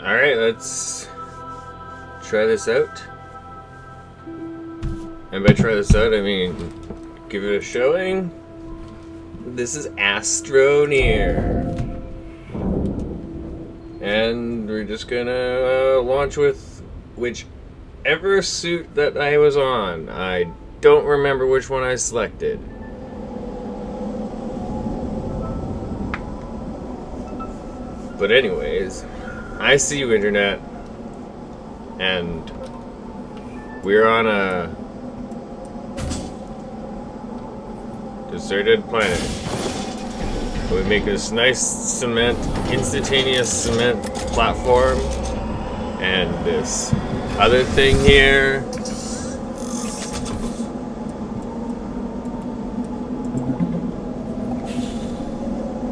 Alright, let's try this out. And by try this out, I mean give it a showing. This is Astroneer. And we're just gonna launch with whichever suit that I was on. I don't remember which one I selected. But anyways, I see you, Internet, and we're on a deserted planet. We make this nice cement, instantaneous cement platform, and this other thing here.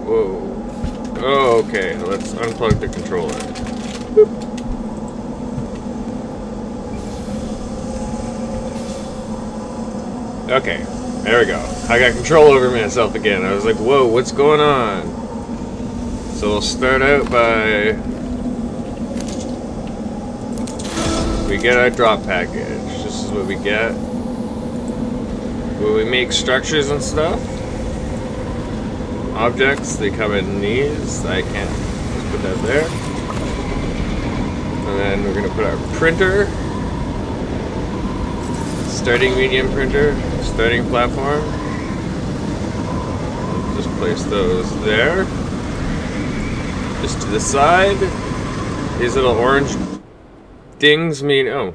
Whoa. Oh, okay, let's unplug the controller. Boop. Okay, there we go. I got control over myself again. I was like, whoa, what's going on? So we'll start out by... we get our drop package. This is what we get. Where we make structures and stuff. Objects, they come in these. I can't. Let's put that there. And then we're going to put our printer. Starting medium printer. Starting platform. Just place those there. Just to the side. These little orange dings mean... oh.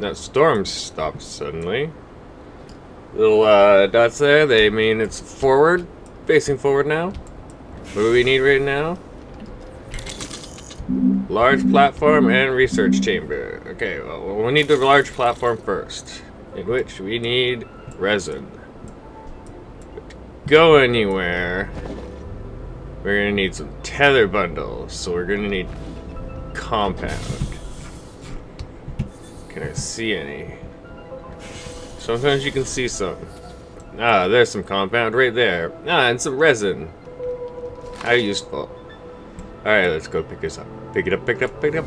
That storm stopped suddenly. Little dots there, they mean it's forward, facing forward now. What do we need right now? Large platform and research chamber. Okay, well, we'll need the large platform first, in which we need resin. But to go anywhere, we're gonna need some tether bundles, so we're gonna need compound. Can I see any? Sometimes you can see some. Ah, there's some compound right there. Ah, and some resin. How useful. Alright, let's go pick this up. Pick it up, pick it up, pick it up.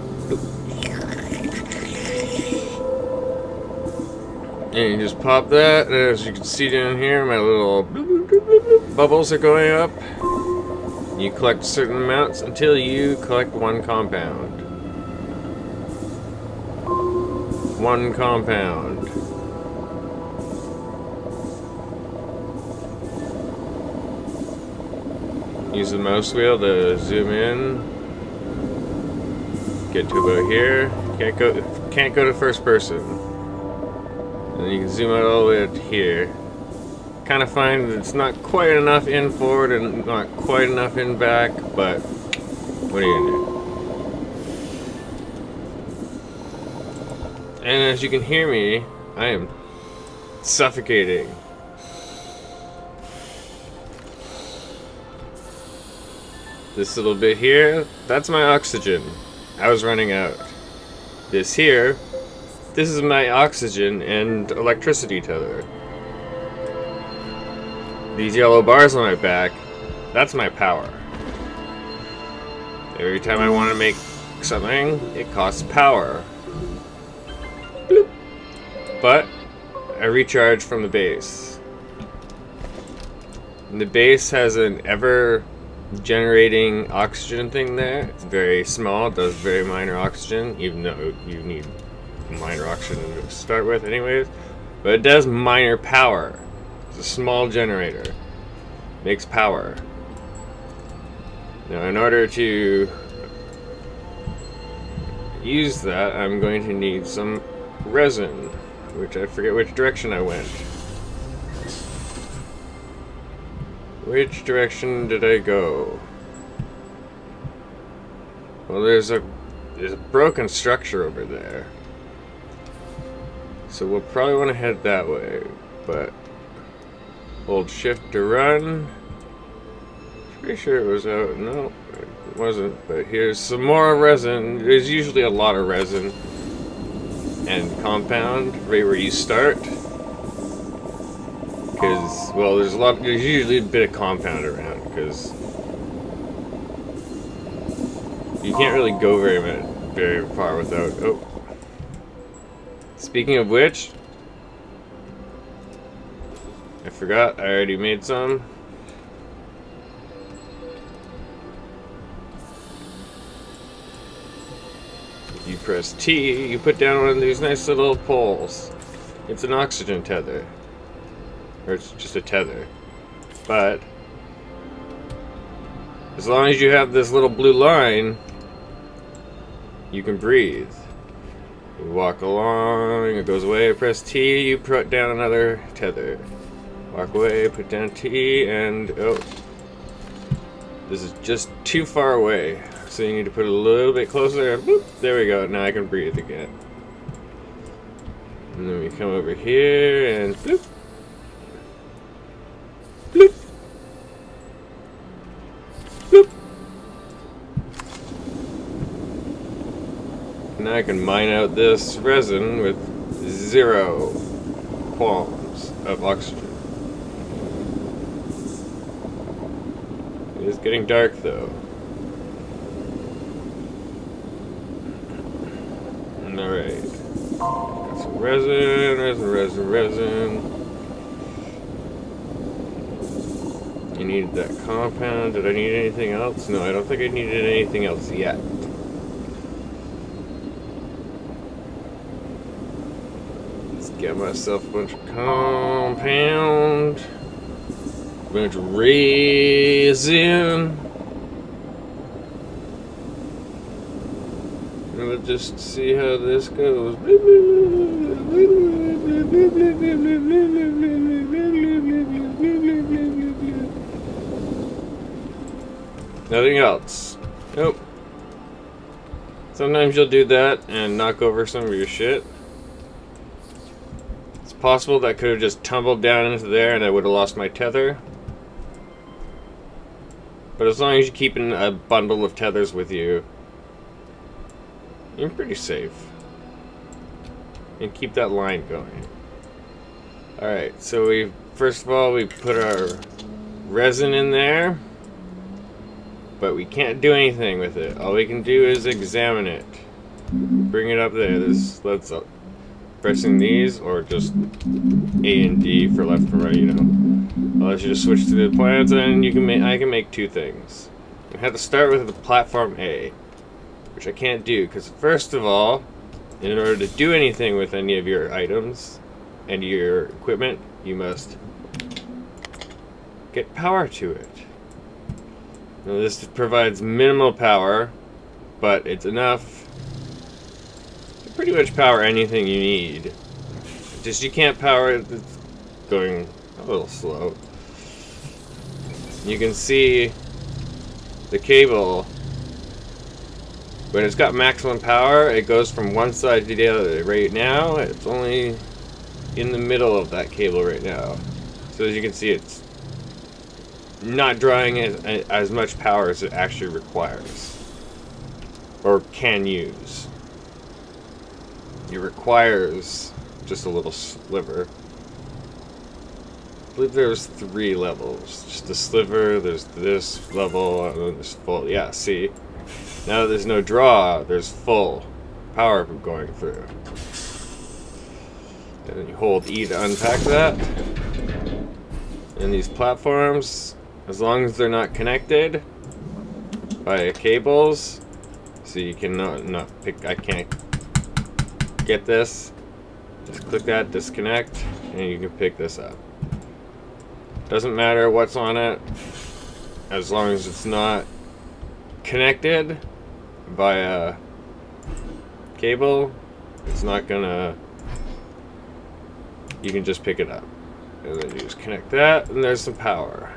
And you just pop that. And as you can see down here, my little bubbles are going up. You collect certain amounts until you collect one compound. One compound. Use the mouse wheel to zoom in. Get to about here. Can't go to first person. And then you can zoom out all the way to here. Kind of find that it's not quite enough in forward and not quite enough in back, but what are you gonna do? And as you can hear me, I am suffocating. This little bit here, that's my oxygen. I was running out. This here, this is my oxygen and electricity tether. These yellow bars on my back, that's my power. Every time I want to make something, it costs power. Bloop. But I recharge from the base. And the base has an ever generating oxygen thing there. It's very small, does very minor oxygen, even though you need minor oxygen to start with anyways. But it does minor power. It's a small generator. Makes power. Now in order to use that, I'm going to need some resin, which I forget which direction I went. Which direction did I go? Well, there's a broken structure over there. So we'll probably want to head that way, but hold shift to run. Pretty sure it was out. No, it wasn't, but here's some more resin. There's usually a lot of resin and compound right where you start. Because, well, there's usually a bit of compound around, because You can't really go very far without... Oh. Speaking of which... I forgot, I already made some. If you press T, you put down one of these nice little poles. It's an oxygen tether. Or it's just a tether. But as long as you have this little blue line, you can breathe. You walk along, it goes away, press T, you put down another tether. Walk away, put down T, and oh, this is just too far away. So you need to put it a little bit closer, and boop, there we go, now I can breathe again. And then we come over here, and bloop. Bloop. Bloop. Now I can mine out this resin with 0 qualms of oxygen. It is getting dark though. Alright. Got some resin. You needed that compound. Did I need anything else? No, I don't think I needed anything else yet. Let's get myself a bunch of compound. A bunch of resin. And we'll just see how this goes. Nothing else. Nope. Sometimes you'll do that and knock over some of your shit. It's possible that I could have just tumbled down into there and I would have lost my tether. But as long as you keep a bundle of tethers with you, you're pretty safe. And keep that line going. Alright, so first of all we put our resin in there. But we can't do anything with it. All we can do is examine it. Bring it up there. Let's pressing these, or just A and D for left and right, you know. I'll let you just switch to the planets, and I can make 2 things. I have to start with the platform A, which I can't do because first of all, in order to do anything with any of your items and your equipment, you must get power to it. Now this provides minimal power, but it's enough to pretty much power anything you need. Just you can't power it, it's going a little slow. You can see the cable, when it's got maximum power, it goes from one side to the other. Right now, it's only in the middle of that cable right now. So as you can see, it's not drawing as much power as it actually requires or can use. It requires just a little sliver. I believe there's 3 levels. Just a sliver, there's this level, and then there's full. Yeah, see? Now that there's no draw, there's full power going through. And then you hold E to unpack that. And these platforms, as long as they're not connected by cables, so you cannot pick, I can't get this, just click that, disconnect, and you can pick this up. Doesn't matter what's on it, as long as it's not connected by a cable, it's not gonna, you can just pick it up. And then you just connect that, and there's some power.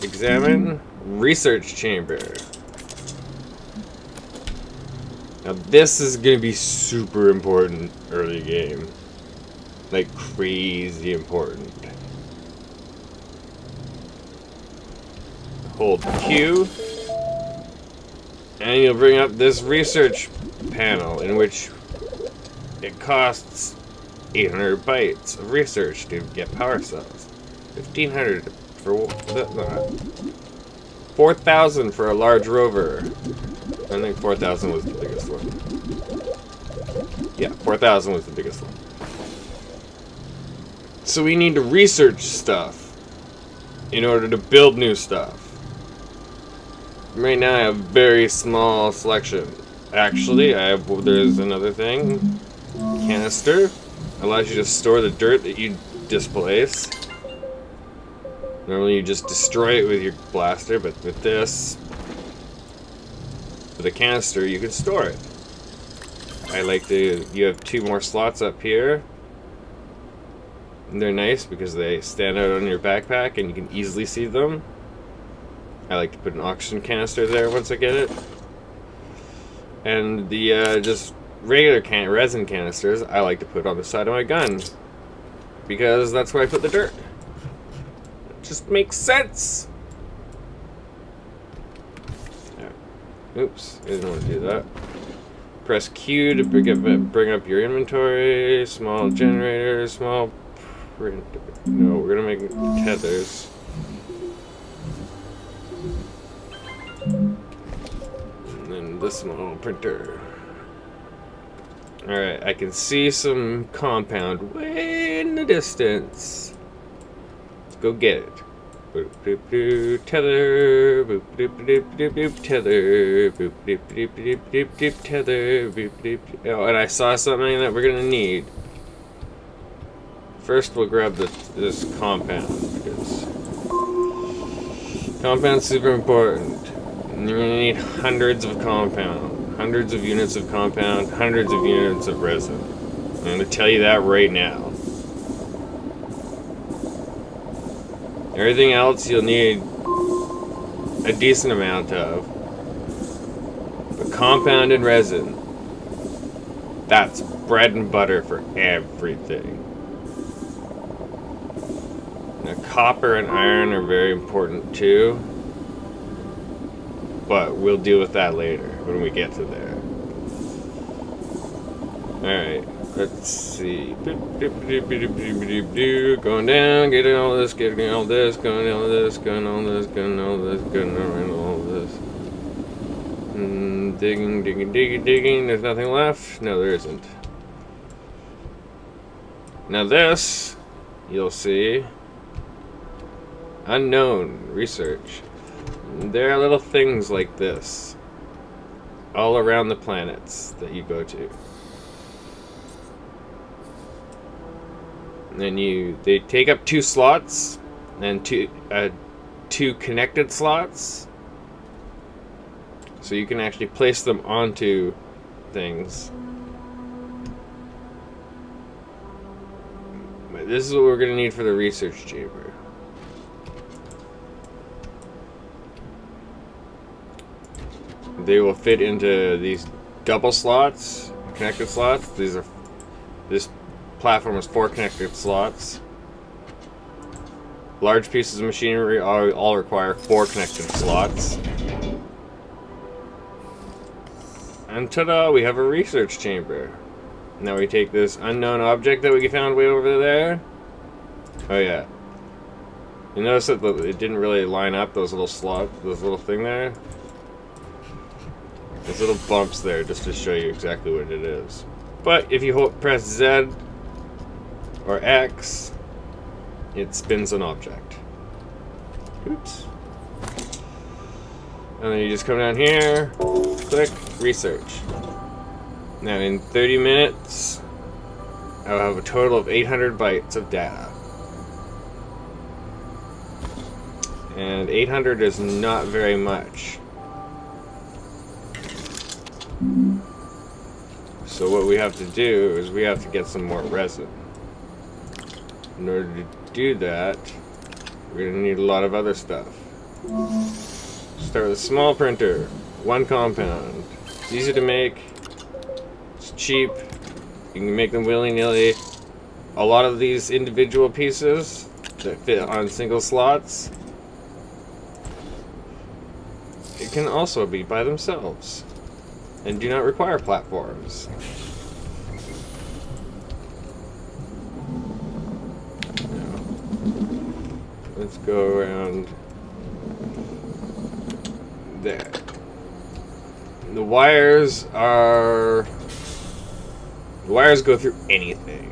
Examine research chamber. Now this is going to be super important early game. Like crazy important. Hold Q. And you'll bring up this research panel in which it costs 800 bytes of research to get power cells. 1500 for that. 4,000 for a large rover. I think 4,000 was the biggest one. Yeah, 4,000 was the biggest one. So we need to research stuff in order to build new stuff. Right now I have a very small selection. Actually, there's another thing. Canister. Allows you to store the dirt that you displace. Normally you just destroy it with your blaster, but with this, with a canister, you can store it. You have 2 more slots up here. And they're nice because they stand out on your backpack and you can easily see them. I like to put an oxygen canister there once I get it. And the just regular resin canisters I like to put on the side of my gun. Because that's where I put the dirt. It just makes sense. Oops, I didn't want to do that. Press Q to bring up your inventory. Small generator, small printer. No, we're gonna make tethers. And then the small printer. Alright, I can see some compound way in the distance. Let's go get it. Boop, doop, doop, tether, boop, doop, doop, doop, doop, tether, boop, doop, doop, doop, doop, doop, tether, boop, doop. Oh, and I saw something that we're gonna need. First, we'll grab this compound because compound's super important. And you're gonna need hundreds of compound, hundreds of units of compound, hundreds of units of resin. I'm gonna tell you that right now. Everything else you'll need a decent amount of. But compound and resin, that's bread and butter for everything. Now, copper and iron are very important too. But we'll deal with that later when we get to there. Alright. Let's see. Going down, getting all this, getting all this, going all this, going all this, going all this, going all this. Digging, digging, digging, digging. There's nothing left? No, there isn't. Now this, you'll see. Unknown research. There are little things like this all around the planets that you go to. And they take up 2 slots and two connected slots, so you can actually place them onto things. But this is what we're gonna need for the research chamber. They will fit into these double slots, connected slots. This platform has 4 connected slots. Large pieces of machinery all require 4 connected slots. And ta-da, we have a research chamber. Now we take this unknown object that we found way over there. Oh yeah. You notice that it didn't really line up, those little slots, those little thing there? There's little bumps there just to show you exactly what it is. But if you press Z or X, it spins an object. Oops. And then you just come down here, click, research. Now in 30 minutes, I'll have a total of 800 bytes of data. And 800 is not very much. So what we have to do is we have to get some more resin. In order to do that, we're going to need a lot of other stuff. Start with a small printer, 1 compound. It's easy to make, it's cheap, you can make them willy-nilly. A lot of these individual pieces that fit on single slots, it can also be by themselves and do not require platforms. Let's go around there. The wires go through anything,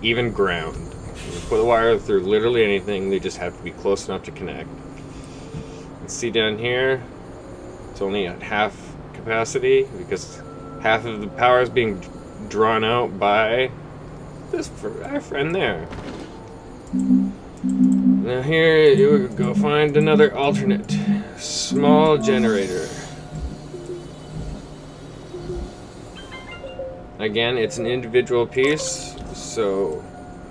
even ground. You put the wire through literally anything, they just have to be close enough to connect. And see down here, it's only at half capacity because half of the power is being drawn out by our friend there. Now here you would go find another alternate small generator. Again, it's an individual piece, so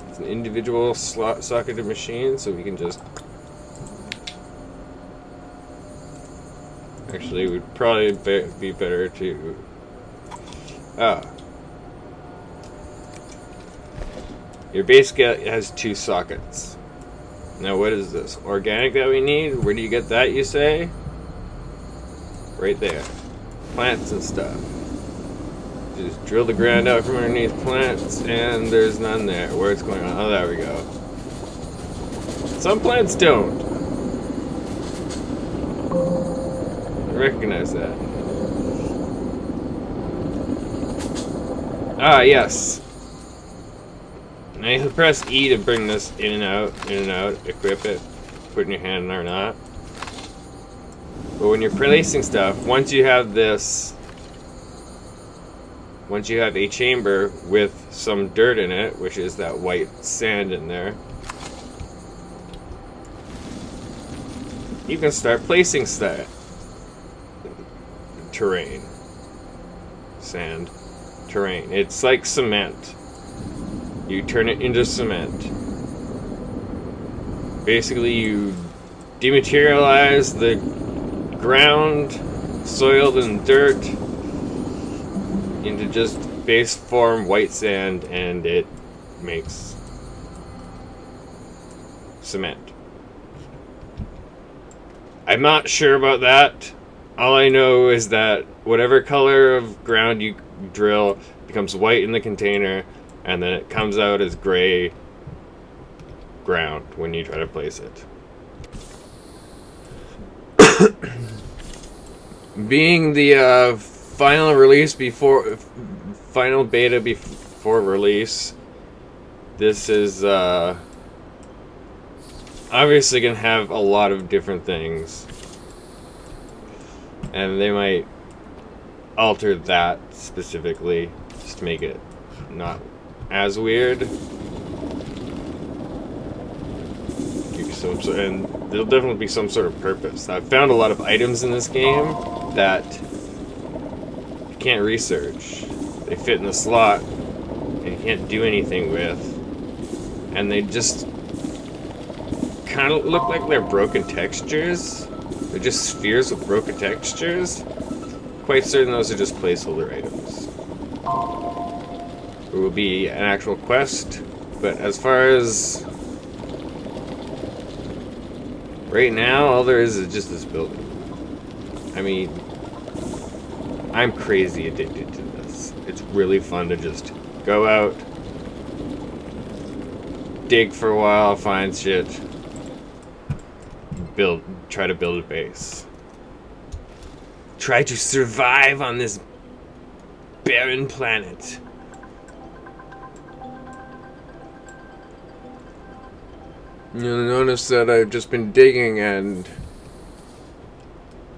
it's an individual socketed machine, so we can just... Actually, it would probably be better to... Your base has 2 sockets. Now what is this? Organic that we need? Where do you get that, you say? Right there. Plants and stuff. Just drill the ground out from underneath plants, and there's none there. Where's going on? Oh, there we go. Some plants don't. I recognize that. Ah, yes. Now you press E to bring this in and out, equip it, put it in your hand or not. But when you're placing stuff, once you have a chamber with some dirt in it, which is that white sand in there, you can start placing stuff. Terrain. Sand. Terrain. It's like cement. You turn it into cement. Basically, you dematerialize the ground, soil, and dirt into just base form white sand, and it makes cement. I'm not sure about that. All I know is that whatever color of ground you drill becomes white in the container, and then it comes out as gray ground when you try to place it. Being the final beta before release, this is obviously gonna have a lot of different things, and they might alter that specifically just to make it not as weird. And there'll definitely be some sort of purpose. I've found a lot of items in this game that you can't research. They fit in the slot and you can't do anything with, and they just kind of look like they're broken textures. They're just spheres with broken textures. Quite certain those are just placeholder items. It will be an actual quest, but as far as right now, all there is just this building. I mean, I'm crazy addicted to this. It's really fun to just go out, dig for a while, find shit, try to build a base. Try to survive on this barren planet. You'll notice that I've just been digging and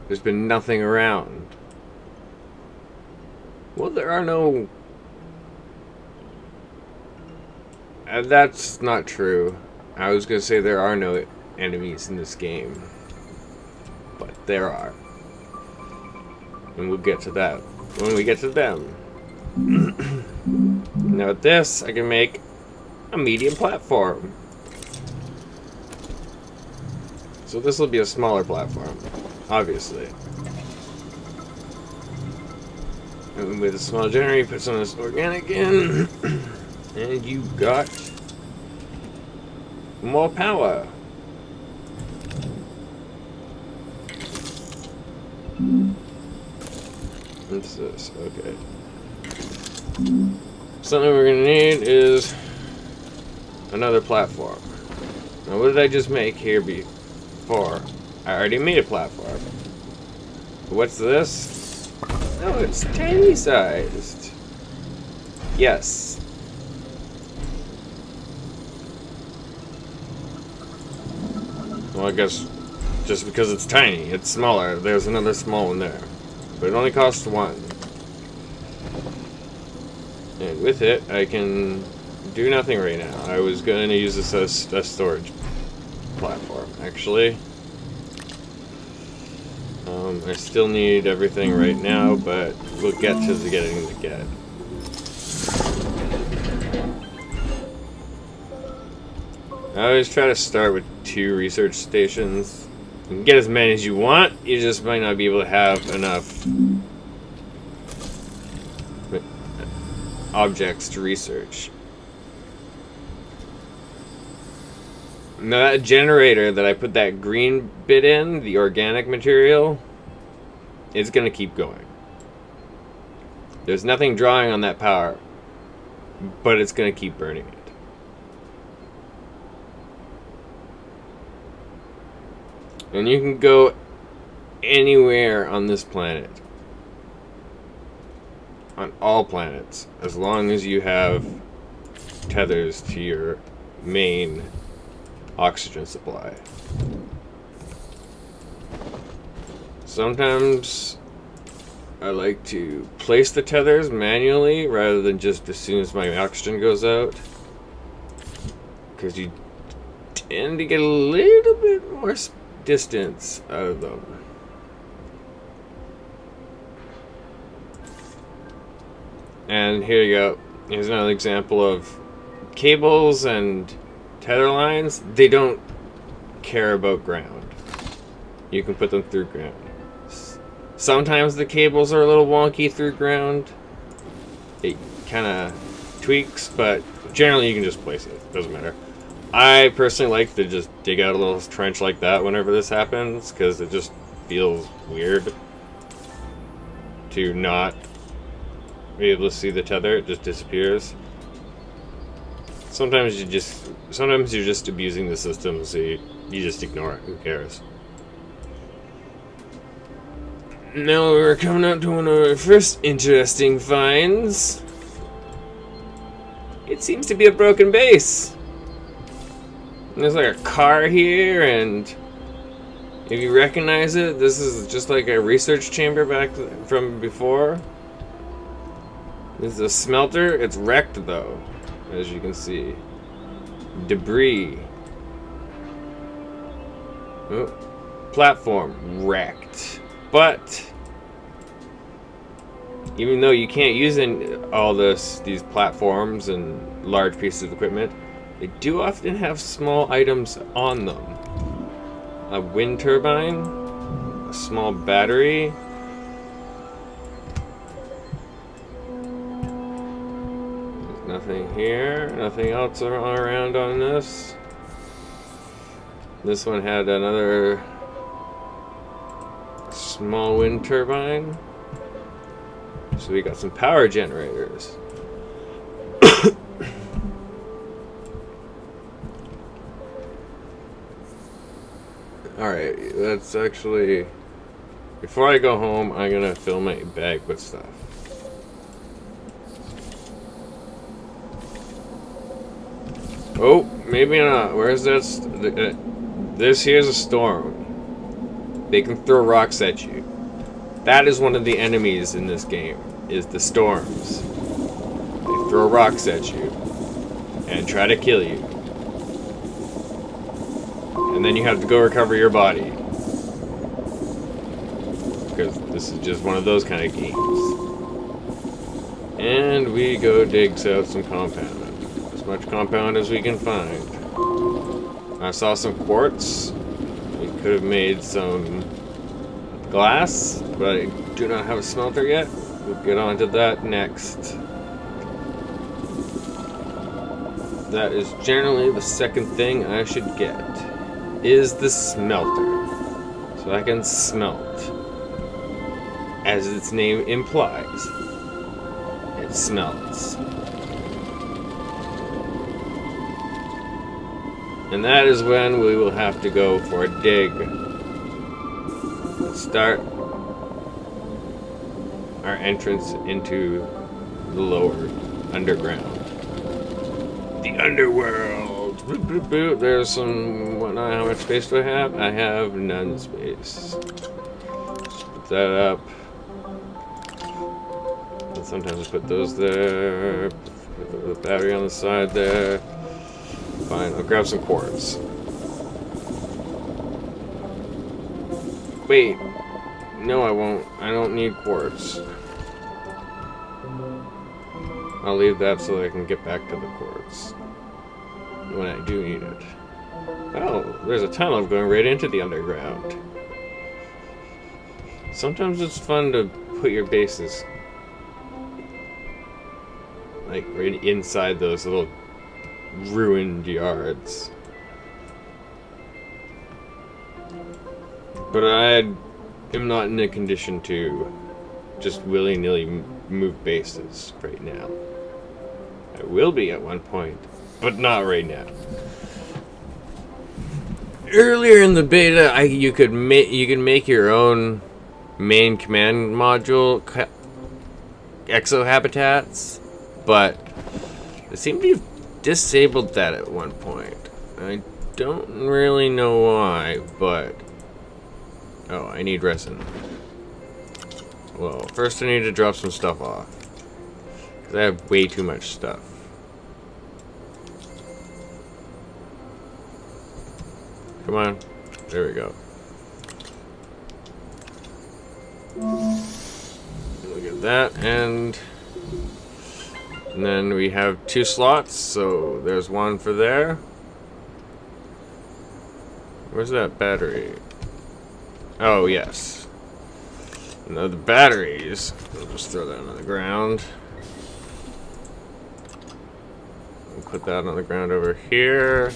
there's been nothing around. Well, there are no... that's not true. I was gonna say there are no enemies in this game. But there are. And we'll get to that when we get to them. Now with this, I can make a medium platform. So this will be a smaller platform, obviously. And with a small generator, you put some of this organic in, and you got more power. What's this? Okay. Something we're gonna need is another platform. Now, what did I just make here before? I already made a platform. What's this? Oh, it's tiny sized. Yes. Well, I guess just because it's tiny, it's smaller. There's another small one there. But it only costs 1. And with it, I can do nothing right now. I was going to use this as a storage platform, actually. I still need everything right now, but we'll get to the getting the get. I always try to start with 2 research stations. You can get as many as you want, you just might not be able to have enough objects to research. Now that generator that I put that green bit in, the organic material, it's gonna keep going. There's nothing drawing on that power, but it's gonna keep burning it. And you can go anywhere on this planet. On all planets, as long as you have tethers to your main oxygen supply. Sometimes I like to place the tethers manually rather than just as soon as my oxygen goes out, because you tend to get a little bit more distance out of them. And here you go. Here's another example of cables and tether lines. They don't care about ground. You can put them through ground. Sometimes the cables are a little wonky through ground. It kind of tweaks, but generally you can just place it. Doesn't matter. I personally like to just dig out a little trench like that whenever this happens, because it just feels weird to not be able to see the tether. It just disappears. Sometimes you're just abusing the system, so you just ignore it. Who cares? Now we're coming up to one of our first interesting finds. It seems to be a broken base. There's like a car here, and if you recognize it, this is just like a research chamber back from before. This is a smelter. It's wrecked though, as you can see. Debris. Oh, platform wrecked. But even though you can't use all these platforms and large pieces of equipment, they do often have small items on them. A wind turbine, a small battery, there's nothing here, nothing else around on this. This one had another small wind turbine. So we got some power generators. Alright, let's actually... Before I go home, I'm gonna fill my bag with stuff. Oh, maybe not. Where's that? This here's a storm. They can throw rocks at you. That is one of the enemies in this game, is the storms. They throw rocks at you and try to kill you. And then you have to go recover your body. Because this is just one of those kind of games. And we go dig out some compound. As much compound as we can find. I saw some quartz. We could have made some glass, but I do not have a smelter yet. We'll get on to that next. That is generally the second thing I should get. Is the smelter. So I can smelt. As its name implies. It smelts. And that is when we will have to go for a dig. Let's start our entrance into the lower underground. The underworld! Boop, boop, boop. There's some whatnot. How much space do I have? I have none space. Just put that up. And sometimes I put those there. Put the battery on the side there. Fine, I'll grab some quartz. Wait. No, I won't. I don't need quartz. I'll leave that so that I can get back to the quartz when I do need it. Oh, there's a tunnel going right into the underground. Sometimes it's fun to put your bases like right inside those little ruined yards. But I am not in a condition to just willy-nilly move bases right now. I will be at one point, but not right now. Earlier in the beta, you could make your own main command module exohabitats, but they seem to have disabled that at one point. I don't really know why, but oh, I need resin. Well, first I need to drop some stuff off, because I have way too much stuff. Come on. There we go. Look at that, and then we have 2 slots, so there's one for there. Where's that battery? Oh, yes. Now the batteries, I'll just throw that on the ground. We'll put that on the ground over here.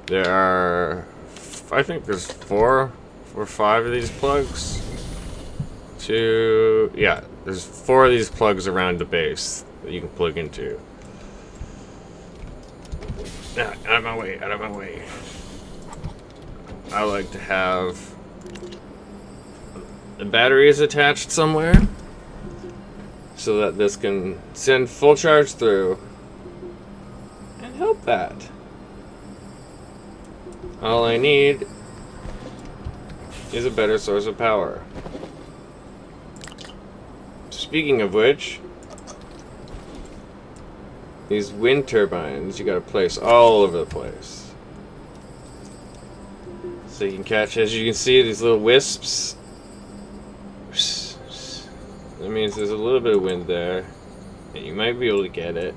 There are, I think there's 4 or 5 of these plugs. Yeah, there's 4 of these plugs around the base that you can plug into. Out of my way, out of my way. I like to have the batteries attached somewhere so that this can send full charge through and help that. All I need is a better source of power. Speaking of which, these wind turbines you gotta place all over the place. So you can catch, as you can see, these little wisps. That means there's a little bit of wind there, and you might be able to get it.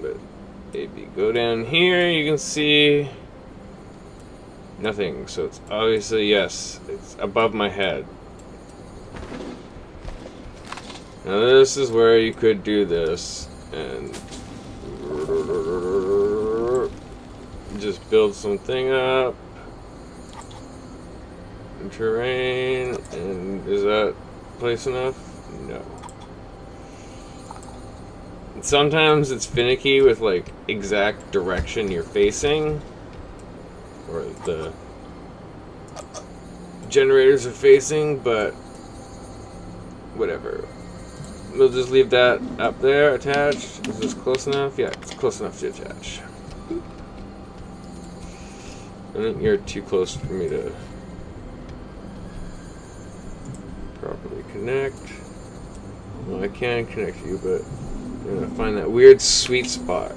But if you go down here, you can see nothing. So it's obviously, yes, it's above my head. Now this is where you could do this and just build something up. Terrain, and is that place enough? No. And sometimes it's finicky with like exact direction you're facing, or the generators are facing, but whatever. We'll just leave that up there attached. Is this close enough? Yeah, it's close enough to attach. I think you're too close for me to properly connect. Well, I can connect you, but I'm gonna find that weird sweet spot.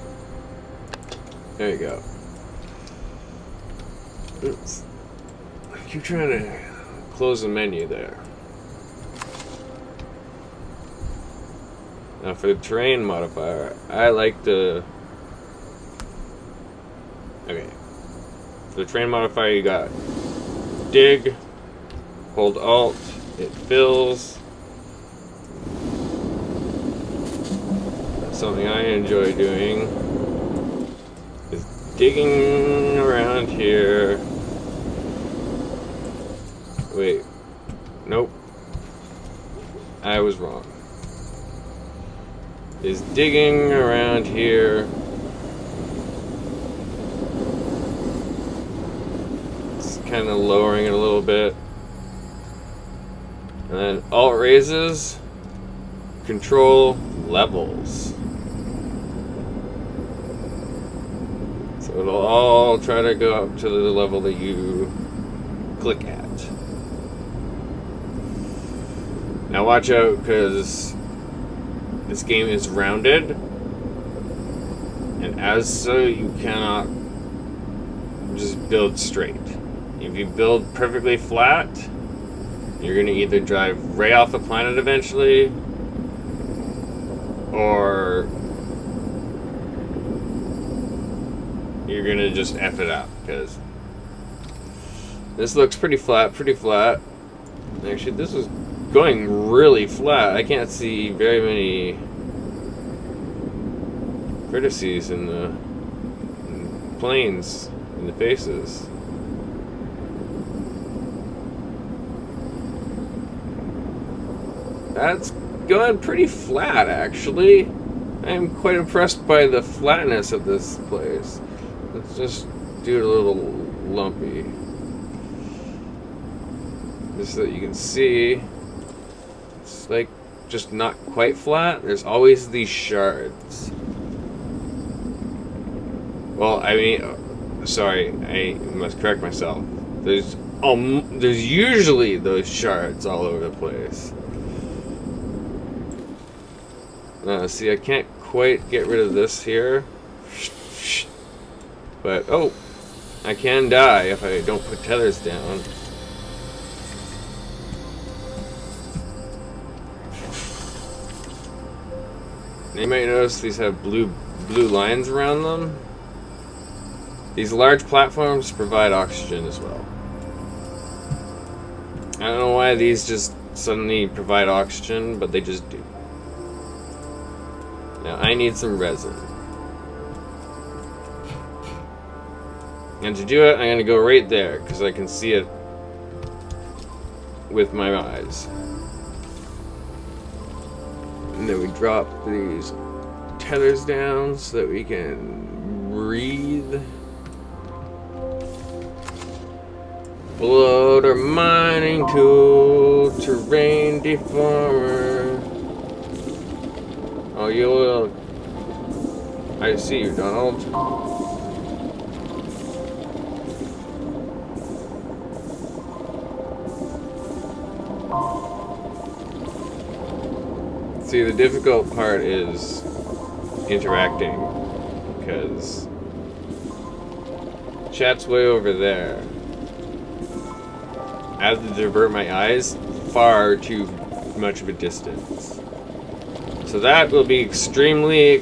There you go. Oops. I keep trying to close the menu there. Now for the terrain modifier, I like the... Okay. For the terrain modifier, you got dig, hold Alt, it fills. That's something I enjoy doing, is digging around here. Wait. Nope. I was wrong. Is digging around here. kind of lowering it a little bit. And then Alt raises, Control levels. So it'll all try to go up to the level that you click at. Now watch out, because this game is rounded, and as so you cannot just build straight. If you build perfectly flat, you're going to either drive right off the planet eventually, or you're going to just F it up, because this looks pretty flat, Actually, this is going really flat. I can't see very many vertices in the planes, in the faces. That's going pretty flat, actually. I am quite impressed by the flatness of this place. Let's just do it a little lumpy, just so that you can see. It's like just not quite flat. There's always these shards. Well, I mean, sorry, I must correct myself. There's usually those shards all over the place. See, I can't quite get rid of this here, but oh, I can die if I don't put tethers down. You might notice these have blue lines around them. These large platforms provide oxygen as well. I don't know why these just suddenly provide oxygen, but they just do. Now I need some resin. And to do it, I'm going to go right there, because I can see it with my eyes. And then we drop these tethers down so that we can breathe. Bloater mining tool, terrain deformer. Oh, you will. I see you, Donald. See, the difficult part is interacting, because chat's way over there. I have to divert my eyes far too much of a distance. So that will be extremely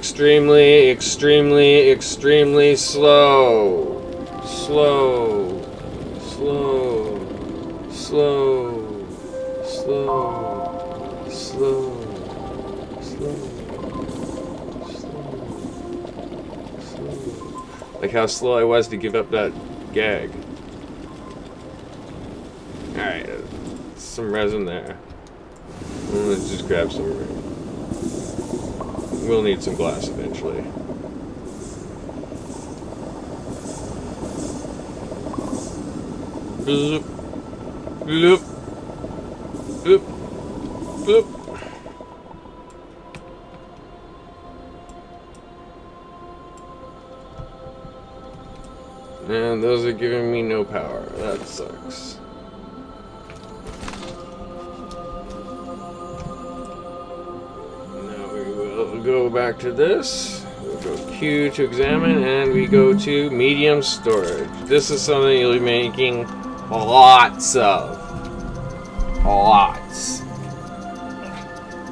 slow. Like how slow I was to give up that gag. Alright, some resin there. Let's just grab some. We'll need some glass eventually. Bloop, bloop, bloop, bloop. And those are giving me no power. That sucks. Now we will go back to this. We'll go Q to examine, and we go to medium storage. This is something you'll be making lots of. Lots.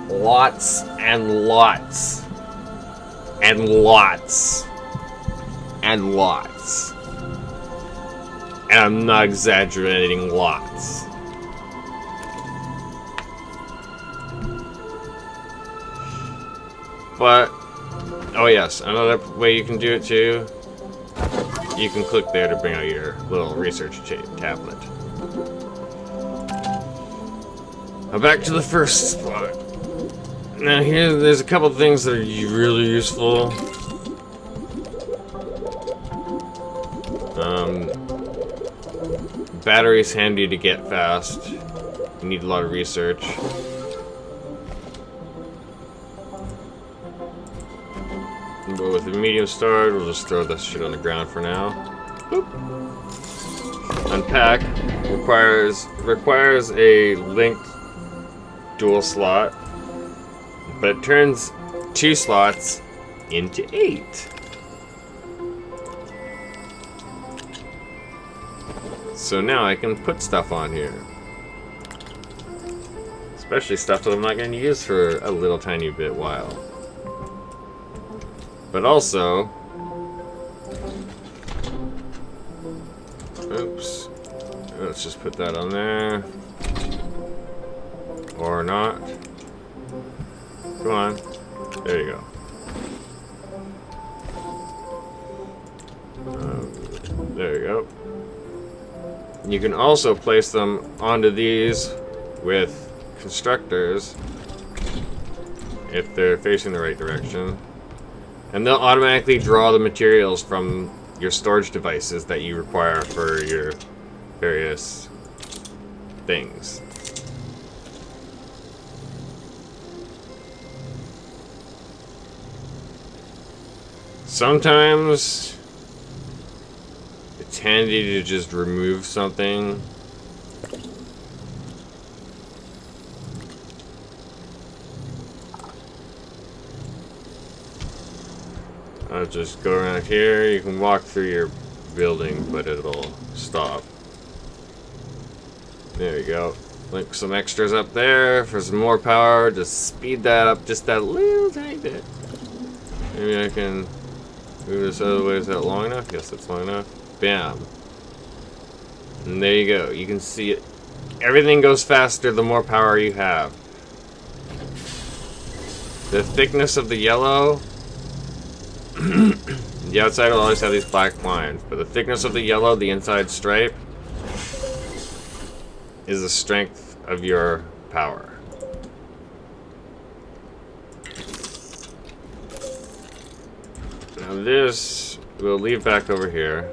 Lots and lots. And lots. And lots. And I'm not exaggerating, lots. But, oh yes, another way you can do it too, you can click there to bring out your little research tablet. Now back to the first spot. Now here, there's a couple things that are really useful. battery's handy to get fast. You need a lot of research. But with the medium stored, we'll just throw this shit on the ground for now. Boop. Unpack requires a linked dual slot, but it turns 2 slots into 8. So now I can put stuff on here. Especially stuff that I'm not going to use for a little tiny bit while. But also... Oops. Let's just put that on there. Or not. Come on. There you go. There you go. You can also place them onto these with constructors if they're facing the right direction. And they'll automatically draw the materials from your storage devices that you require for your various things. Sometimes it's handy to just remove something. I'll just go around here. You can walk through your building, but it'll stop. There you go. Link some extras up there for some more power. Just speed that up just that little tiny bit. Maybe I can move this other way. Is that long enough? Yes, that's long enough. Bam. And there you go. You can see it. Everything goes faster the more power you have. The thickness of the yellow... the outside will always have these black lines, but the thickness of the yellow, the inside stripe, is the strength of your power. Now this we'll leave back over here.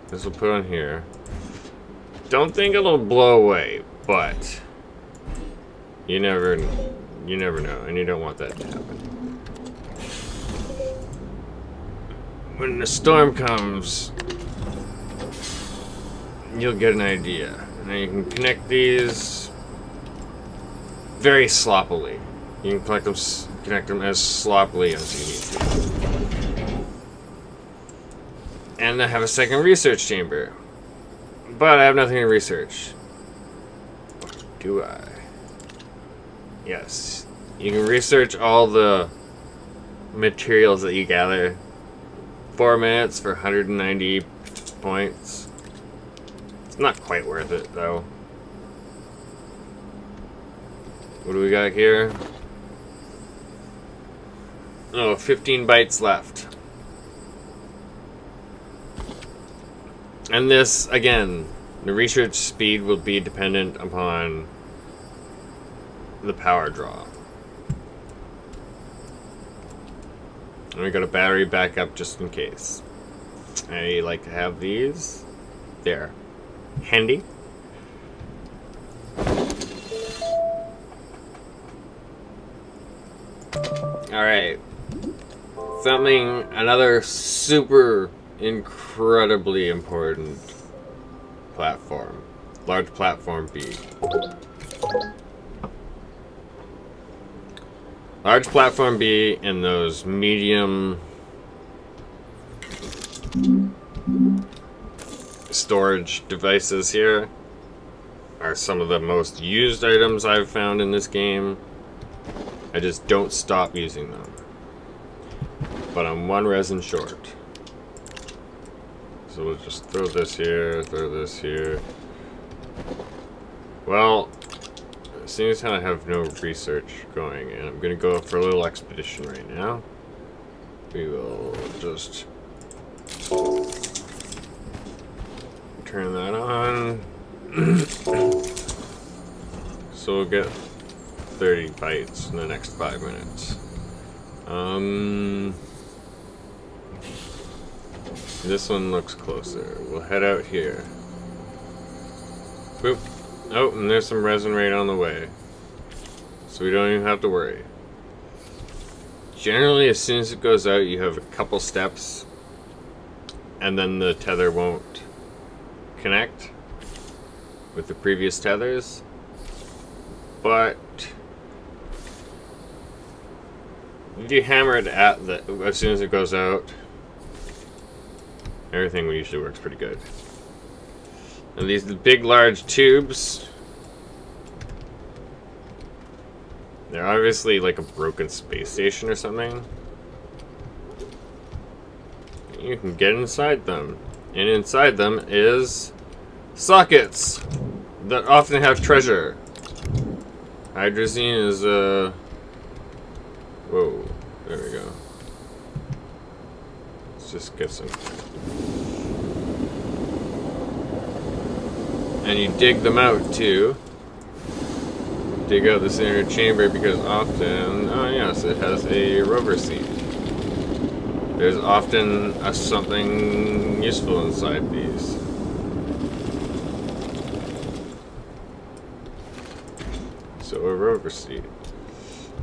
This we'll put on here. Don't think it'll blow away, but you never know, and you don't want that to happen. When the storm comes, you'll get an idea. And then you can connect these very sloppily. You can connect them as sloppily as you need to. And I have a second research chamber. But I have nothing to research. Or do I? Yes. You can research all the materials that you gather. 4 minutes for 190 points. It's not quite worth it, though. What do we got here? Oh, 15 bytes left. And this, again, the research speed will be dependent upon the power draw. And we got a battery backup just in case. I like to have these. There. Handy. Alright. Another super incredibly important platform. Large platform B. Large platform B and those medium storage devices here are some of the most used items I've found in this game. I just don't stop using them. But I'm 1 resin short. So we'll just throw this here, throw this here. Well, seeing as how I have no research going, and I'm gonna go for a little expedition right now, we will just turn that on. So we'll get 30 bytes in the next 5 minutes. This one looks closer. We'll head out here. Boop. Oh, and there's some resin right on the way. So we don't even have to worry. Generally, as soon as it goes out, you have a couple steps, and then the tether won't connect with the previous tethers. But if you hammer it at as soon as it goes out, everything usually works pretty good. And these big, large tubes, they're obviously like a broken space station or something. You can get inside them. And inside them is sockets that often have treasure. Hydrazine is whoa, there we go. Let's just get some. And you dig them out too. Dig out this inner chamber because often, oh yes, it has a rover seat. There's often something useful inside these. So a rover seat.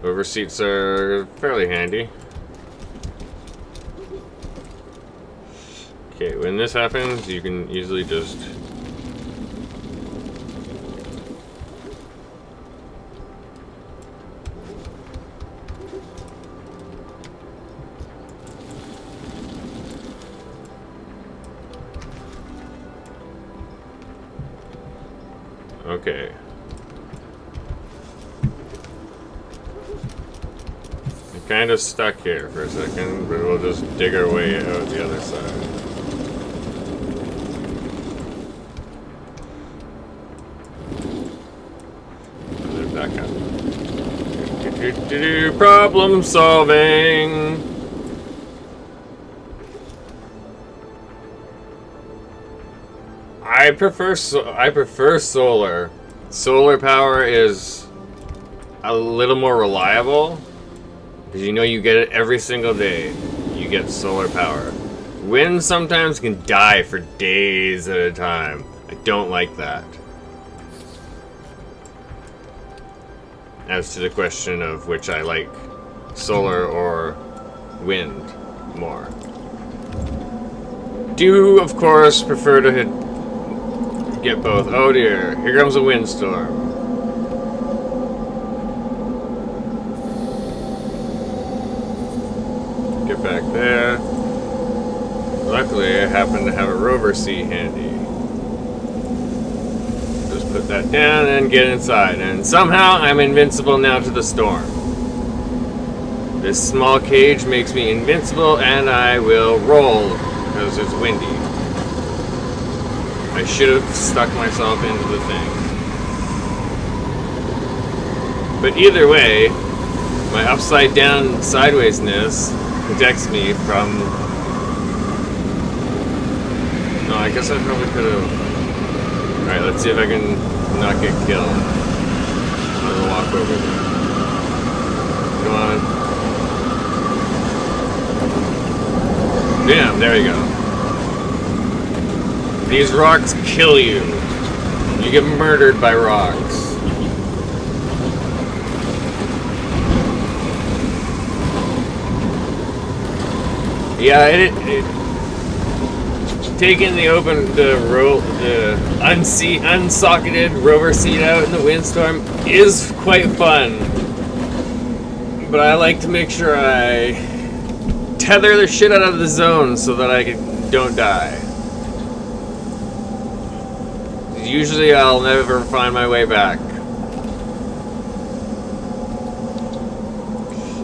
Rover seats are fairly handy. Okay, when this happens, you can easily just okay. I'm kind of stuck here for a second, but we'll just dig our way out the other side. And then back up. Problem solving! I prefer solar. Solar power is a little more reliable because you know you get it every single day. You get solar power. Wind sometimes can die for days at a time. I don't like that. As to the question of which I like, solar or wind more. Do of course prefer to get both. Oh dear, here comes a windstorm. Get back there. Luckily, I happen to have a rover seat handy. Just put that down and get inside. And somehow, I'm invincible now to the storm. This small cage makes me invincible, and I will roll because it's windy. I should have stuck myself into the thing. But either way, my upside down sidewaysness protects me from... No, I guess I probably could have... Alright, let's see if I can not get killed. I'm gonna walk over there. Come on. Bam, there you go. These rocks kill you. You get murdered by rocks. Yeah, taking the unsocketed rover seat out in the windstorm is quite fun. But I like to make sure I tether the shit out of the zone so that I don't die. Usually I'll never find my way back.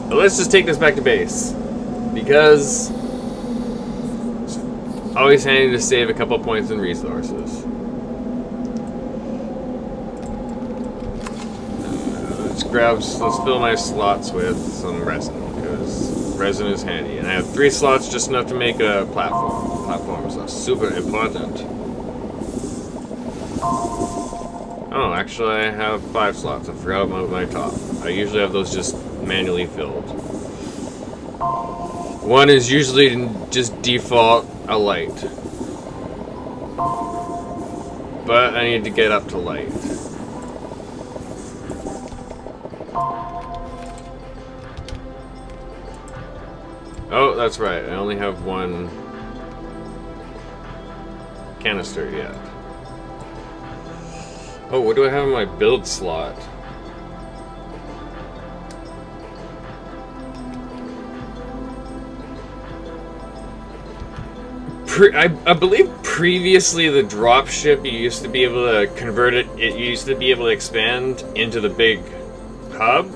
But let's just take this back to base. Because it's always handy to save a couple points in resources. Let's fill my slots with some resin, because resin is handy. And I have 3 slots, just enough to make a platform. Platforms are super important. Oh, actually I have 5 slots. I forgot about my top. I usually have those just manually filled. One is usually just default a light. But I need to get up to light. Oh, that's right. I only have one canister yet. Oh, what do I have in my build slot? I believe previously the dropship, you used to be able to convert it, you used to be able to expand into the big hub.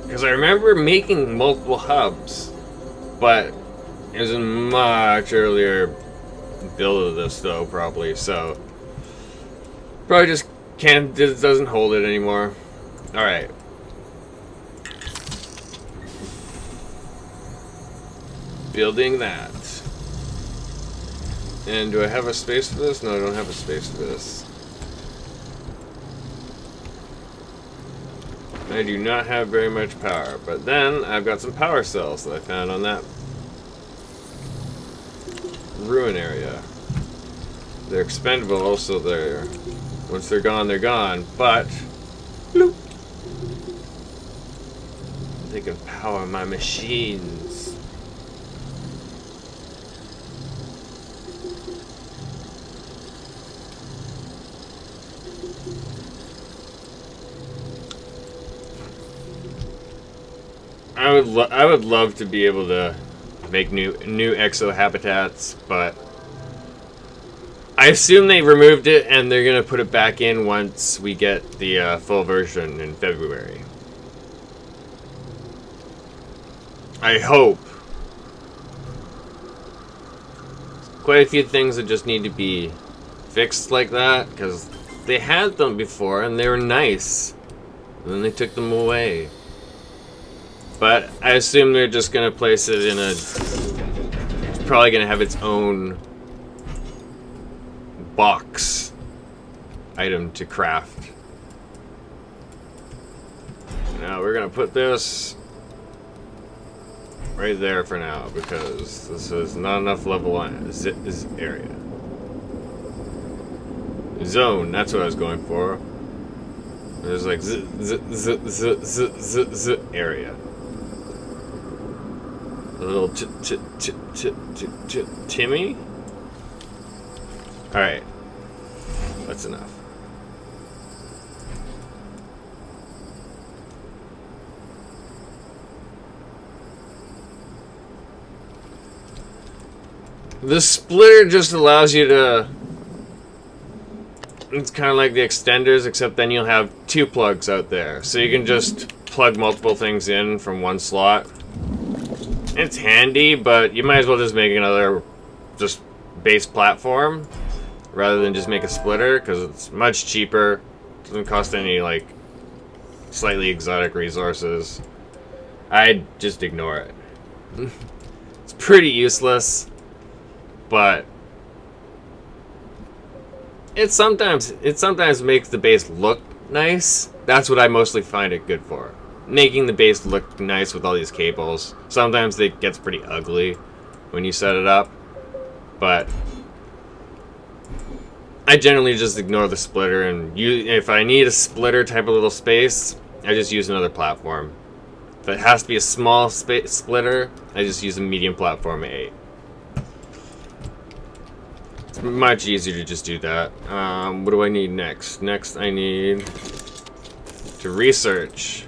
Because I remember making multiple hubs, but it was a much earlier build of this though, probably, so probably just doesn't hold it anymore. Alright. Building that. And do I have a space for this? No, I don't have a space for this. I do not have very much power, but then I've got some power cells that I found on that ruin area. They're expendable, also they're... Once they're gone, but... Bloop! They can power my machines. I would love to be able to make new exo habitats, but I assume they removed it and they're gonna put it back in once we get the full version in February. I hope. Quite a few things that just need to be fixed like that, because they had them before and they were nice, and then they took them away. But I assume they're just gonna place it in a... It's probably gonna have its own box item to craft. Now we're gonna put this right there for now, because this is not enough level 1. This area. Zone, that's what I was going for. There's like area. A little Timmy? Alright. That's enough. The splitter just allows you to... It's kind of like the extenders, except then you'll have 2 plugs out there. So you can just plug multiple things in from one slot. It's handy, but you might as well just make another just base platform rather than just make a splitter, because it's much cheaper. Doesn't cost any like slightly exotic resources. I'd just ignore it. It's pretty useless, but it sometimes makes the base look nice. That's what I mostly find it good for. Making the base look nice with all these cables. Sometimes it gets pretty ugly when you set it up, but I generally just ignore the splitter, and if I need a splitter type of little space, I just use another platform. If it has to be a small splitter, I just use a medium platform 8. It's much easier to just do that. What do I need next? Next I need to research.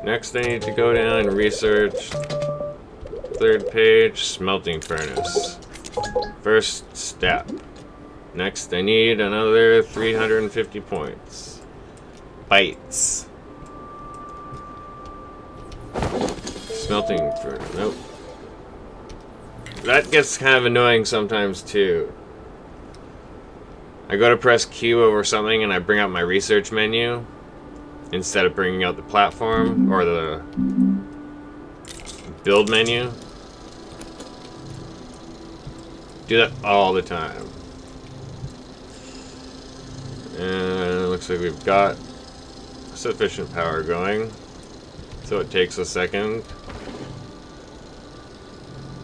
Next I need to go down and research. 3rd page, smelting furnace. First step. Next I need another 350 points. Bytes. Smelting furnace, nope. That gets kind of annoying sometimes too. I go to press Q over something and I bring out my research menu instead of bringing out the platform or the build menu. Do that all the time. And it looks like we've got sufficient power going, so it takes a second.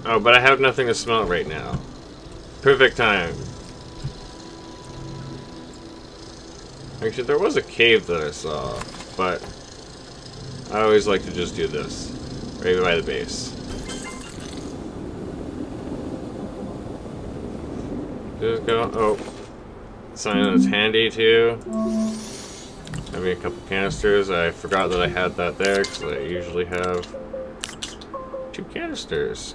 Oh, but I have nothing to smelt right now. Perfect time. Actually, there was a cave that I saw, but I always like to just do this. Right by the base. Just go. Oh. Something that's handy too. Maybe a couple canisters. I forgot that I had that there because I usually have 2 canisters.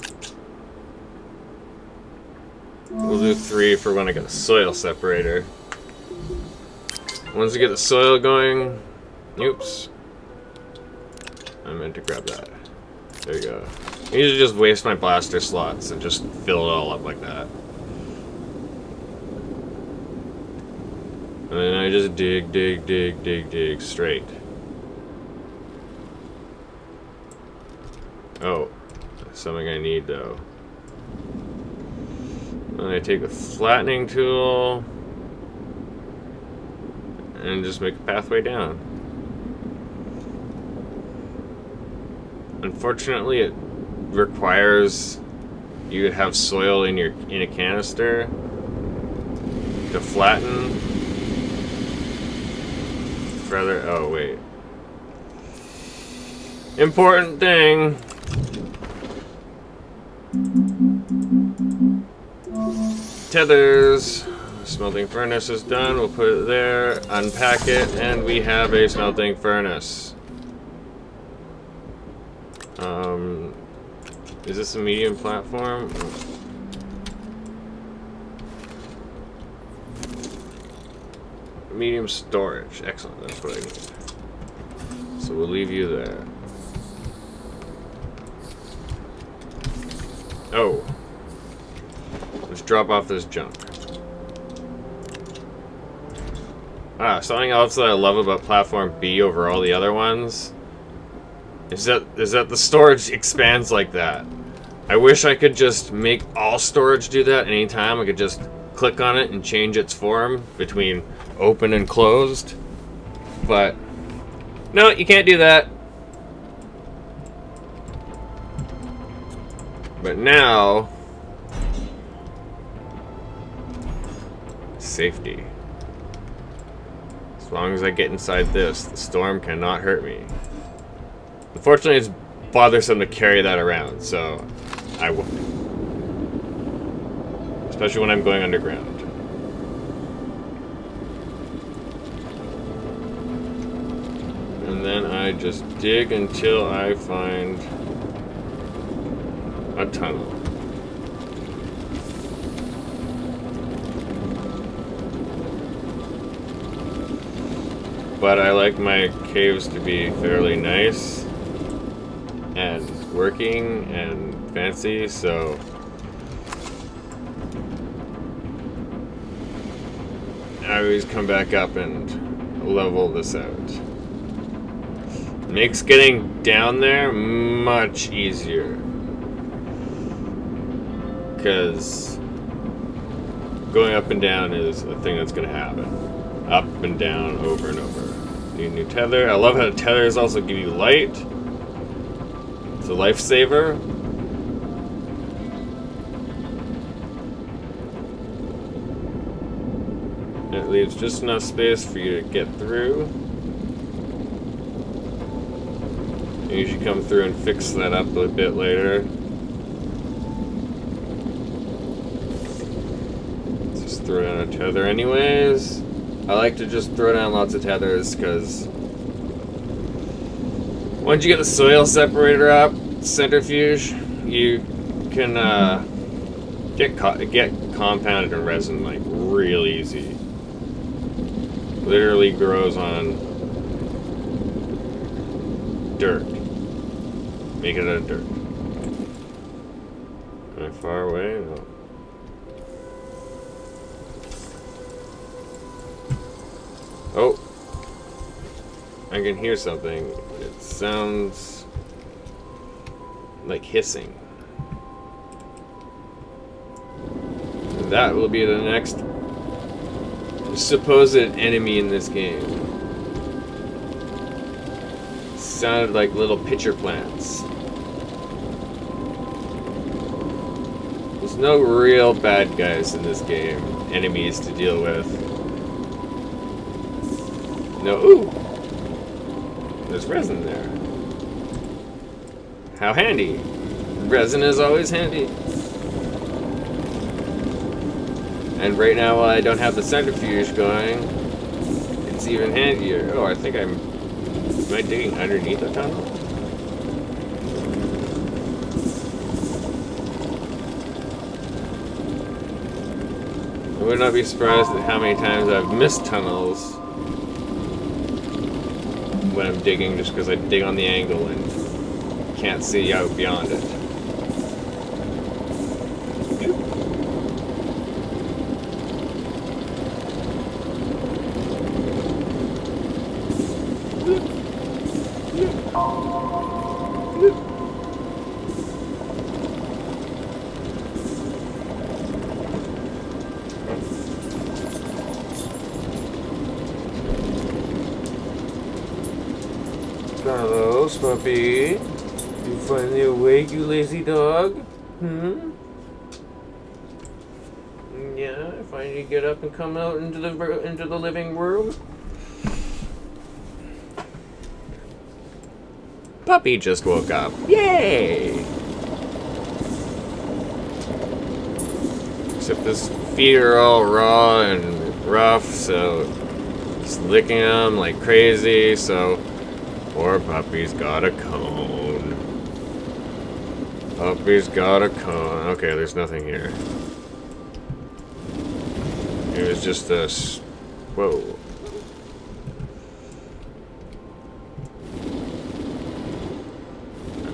We'll do 3 for when I get a soil separator. Once we get the soil going, oops. I meant to grab that. There you go. I usually just waste my blaster slots and just fill it all up like that. And then I just dig straight. Oh, that's something I need though. And I take the flattening tool and just make a pathway down. Unfortunately, it requires you to have soil in a canister to flatten. Rather, oh wait. Important thing. Tethers. Smelting furnace is done. We'll put it there, unpack it, and we have a smelting furnace. Is this a medium platform? Medium storage. Excellent. That's what I need. So we'll leave you there. Oh. Let's drop off this junk. Something else that I love about Platform B over all the other ones is that the storage expands like that. I wish I could just make all storage do that anytime. I could just click on it and change its form between open and closed. But no, you can't do that. But now, safety. As long as I get inside this, the storm cannot hurt me. Unfortunately, it's bothersome to carry that around, so I won't. Especially when I'm going underground. And then I just dig until I find a tunnel. But I like my caves to be fairly nice and working and fancy, so I always come back up and level this out. Makes getting down there much easier, because going up and down is a thing that's going to happen. Up and down, over and over. Need a new tether. I love how the tethers also give you light. It's a lifesaver. It leaves just enough space for you to get through. You usually come through and fix that up a bit later. Just throw down a tether anyways. I like to just throw down lots of tethers because once you get the soil separator up, centrifuge, you can get compounded in resin like real easy. Literally grows on dirt. Make it out of dirt. Am I far away? No. Oh, I can hear something. It sounds like hissing. That will be the next supposed enemy in this game. Sounded like little pitcher plants. There's no real bad guys in this game, enemies to deal with. No, ooh! There's resin there. How handy! Resin is always handy. And right now, while I don't have the centrifuge going, it's even handier. Oh, I think am I digging underneath a tunnel? I would not be surprised at how many times I've missed tunnels when I'm digging, just because I dig on the angle and can't see out beyond it. Hello, Spuppy. You finally awake, you lazy dog? Hmm? Yeah, finally get up and come out into the living room. Puppy just woke up. Yay! Except his feet are all raw and rough, so he's licking them like crazy, so poor puppy's got a cone. Puppy's got a cone. Okay, there's nothing here. It was just this. Whoa.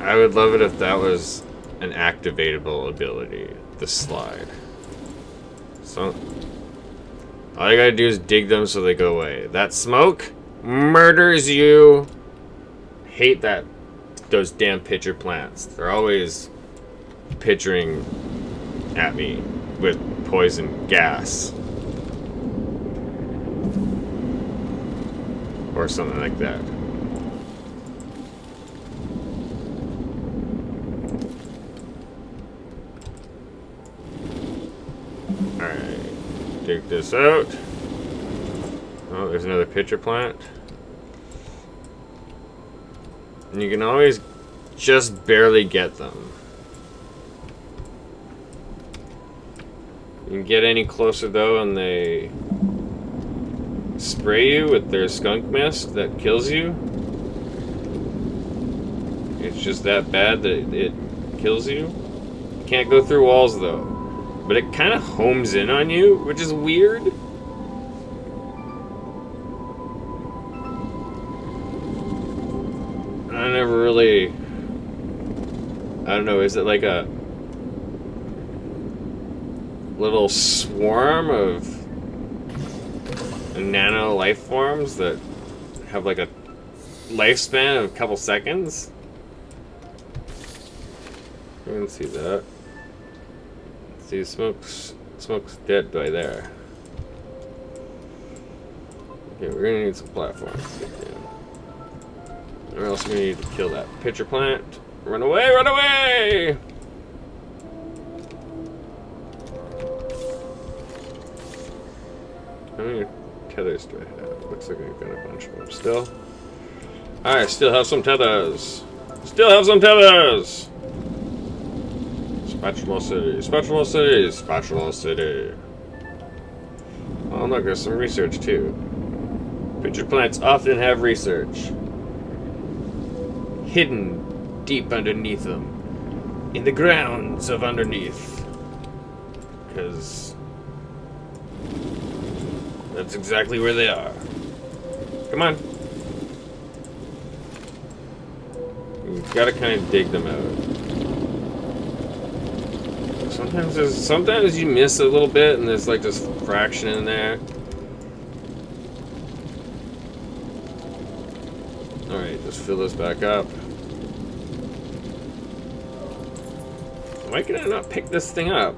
I would love it if that was an activatable ability, the slide. So, all you gotta do is dig them so they go away. That smoke murders you. Hate that, those damn pitcher plants. They're always pitchering at me with poison gas. Or something like that. Alright, dig this out. Oh, there's another pitcher plant. And you can always just barely get them. You can get any closer though and they spray you with their skunk mist that kills you. It's just that bad that it kills you. Can't go through walls though. But it kind of homes in on you, which is weird. I never really... I don't know, is it like a little swarm of nano life forms that have like a lifespan of a couple seconds? I can see that. See, smoke's dead by there. Okay, we're gonna need some platforms to get down. Or else we're gonna need to kill that pitcher plant. Run away, run away! How many tethers do I have? Looks like I've got a bunch of them still. I still have some tethers. Still have some tethers! Spatula City, Spatula City, Spatula City. Oh look, there's some research too. Pitcher plants often have research hidden deep underneath them, in the grounds of underneath. Because that's exactly where they are. Come on. You've got to kind of dig them out. Sometimes you miss a little bit and there's like this fraction in there. Alright, just fill this back up. Why can I not pick this thing up?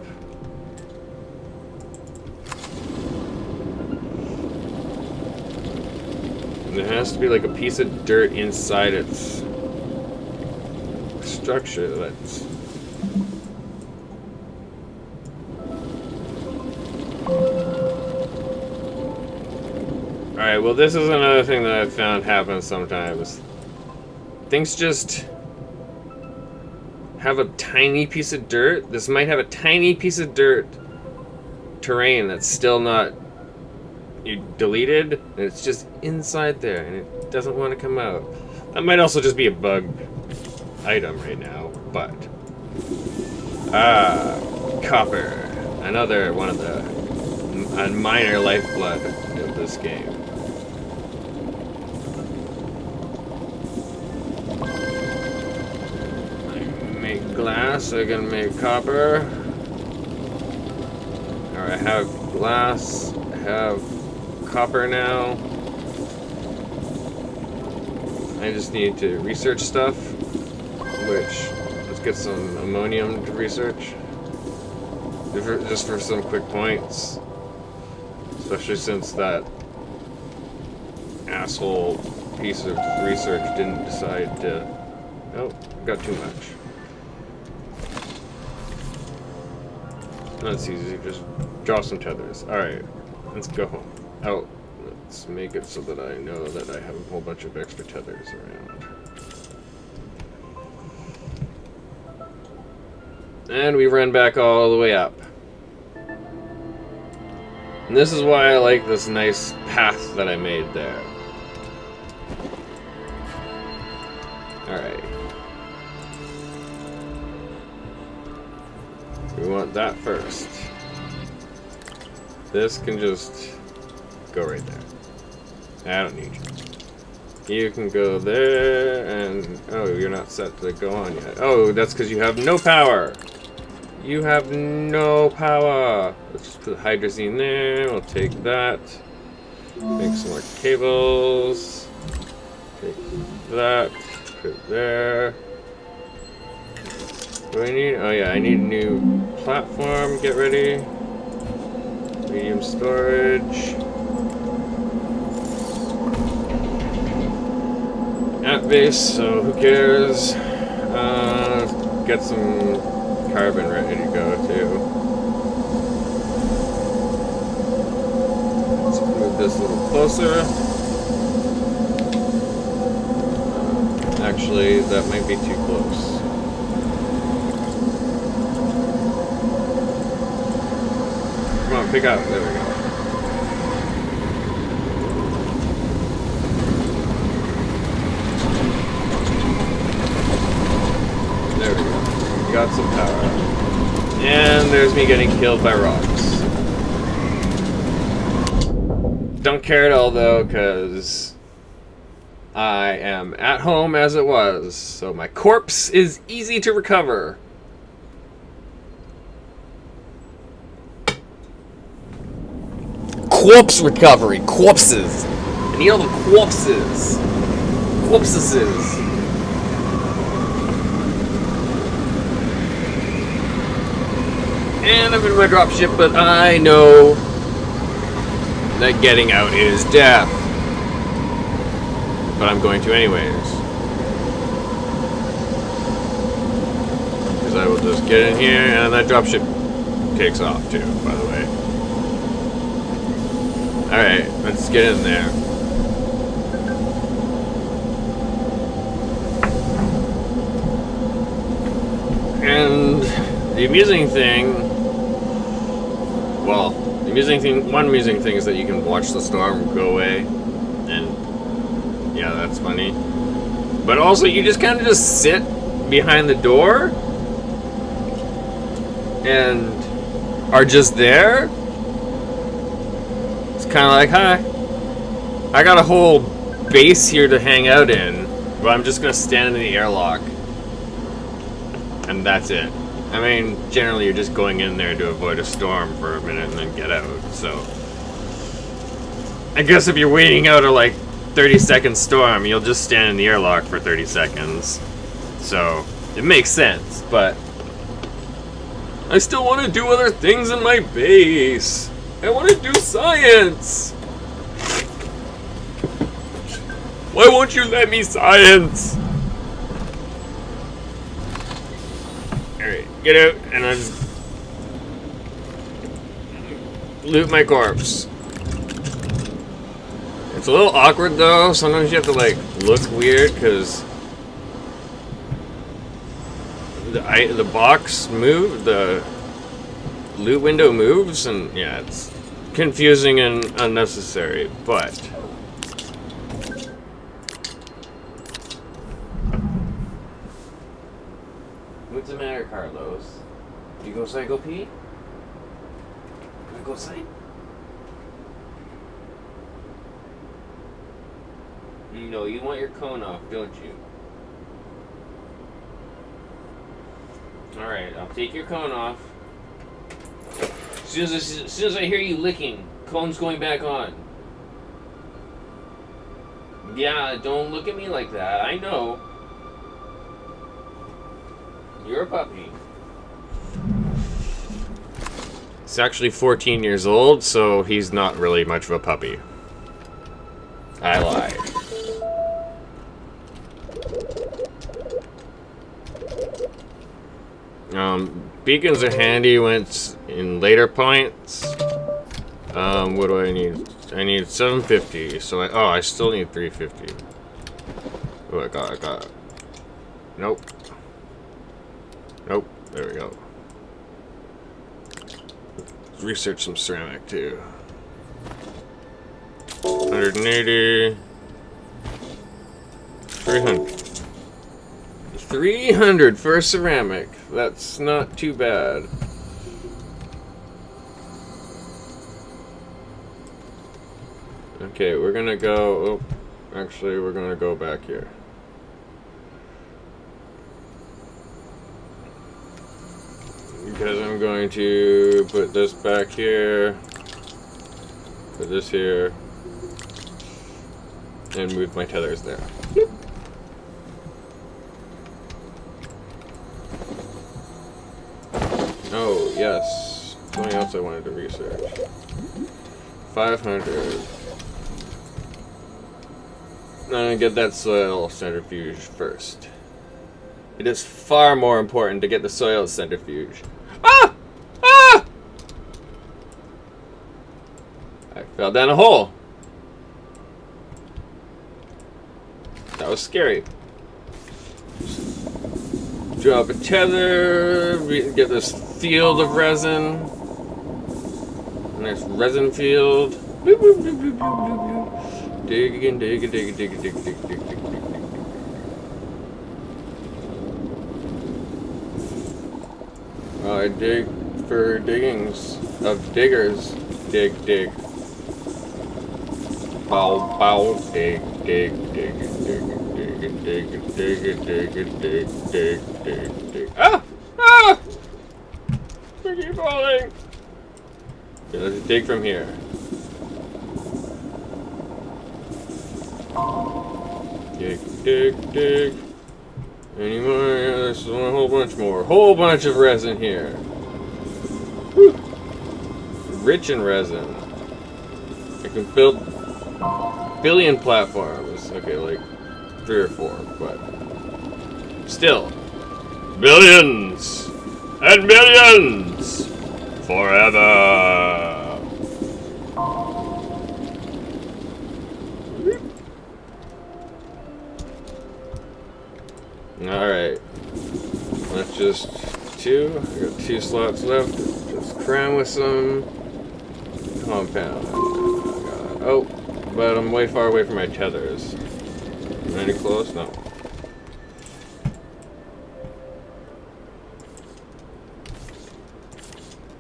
And there has to be like a piece of dirt inside its structure that's... Alright, Alright, well this is another thing that I've found happens sometimes. Things just have a tiny piece of dirt. This might have a tiny piece of dirt terrain that's still not deleted, and it's just inside there, and it doesn't want to come out. That might also just be a bug item right now, but... copper. Another one of the minor lifeblood of this game. I make glass, I can make copper. Alright, I have glass, I have copper now. I just need to research stuff, which, let's get some ammonium to research. Just for some quick points. Especially since that asshole piece of research didn't decide to... Oh, got too much. That's easy, just draw some tethers. Alright, let's go home. Oh, let's make it so that I know that I have a whole bunch of extra tethers around. And we run back all the way up. And this is why I like this nice path that I made there. Alright. We want that first. This can just go right there. I don't need you. You can go there, and... Oh, you're not set to go on yet. Oh, that's because you have no power! You have no power! Let's just put hydrazine there, we'll take that. Make some more cables. Take that, put it there. What do I need? Oh yeah, I need a new platform, get ready. Medium storage. At base, so who cares? Get some carbon ready to go too. Let's move this a little closer. Actually, that might be too close. Come on, pick up. There we go. There we go. Got some power. And there's me getting killed by rocks. Don't care at all though, because I am at home as it was, so my corpse is easy to recover. Corpse recovery! Corpses! I need all the corpses! Corpses! And I'm in my dropship, but I know that getting out is death. But I'm going to anyways. Because I will just get in here, and that dropship takes off too, by the way. Alright, let's get in there. And the amusing thing, well, the amusing thing, one amusing thing is that you can watch the storm go away, and yeah, that's funny. But also, you just kind of just sit behind the door and are just there. It's kind of like, hi, I got a whole base here to hang out in, but I'm just gonna stand in the airlock, and that's it. I mean, generally you're just going in there to avoid a storm for a minute and then get out, so I guess if you're waiting out a like 30-second storm, you'll just stand in the airlock for 30 seconds. So it makes sense, but I still want to do other things in my base. I want to do science. Why won't you let me science? Alright, get out and I'll just loot my corpse. It's a little awkward though. Sometimes you have to like look weird because the box move, the loot window moves, and yeah, it's confusing and unnecessary. But what's the matter, Carlos? You go outside, go pee? Wanna go outside? No, you want your cone off, don't you? Alright, I'll take your cone off. As soon as I hear you licking, cone's going back on. Yeah, don't look at me like that. I know. You're a puppy. He's actually 14 years old, so he's not really much of a puppy. I lied. Beacons are handy when it's in later points. What do I need? I need 750, so I still need 350. Oh, I got it. Nope. Nope, there we go. Let's research some ceramic too. 180. 300. 300 for ceramic. That's not too bad. Okay, we're gonna go. Oh, actually, we're gonna go back here. Because I'm going to put this back here, put this here, and move my tethers there. Oh, yes. Something else I wanted to research. 500. I'm gonna get that soil centrifuge first. It is far more important to get the soil centrifuge. Ah! Ah! I fell down a hole. That was scary. Drop a tether, we can get this field of resin. Nice resin field. Boop, boop, boop, boop, boop, boop. Dig again, dig, dig, dig, dig, dig, dig, dig, dig. I dig for diggings of diggers. Dig, dig. Bow, bow, dig, dig, dig, dig, dig, dig, dig, dig, dig, dig, dig. Ah! Ah! I keep falling. Okay, let's dig from here. Dig, dig, dig. Any more? Yeah, there's a whole bunch more. Whole bunch of resin here. Whew. Rich in resin. I can build a billion platforms. Okay, like 3 or 4, but still. Billions and millions forever. Alright, let's just I got 2 slots left. Just cram with some compound. Oh, but I'm way far away from my tethers. Am I any close? No.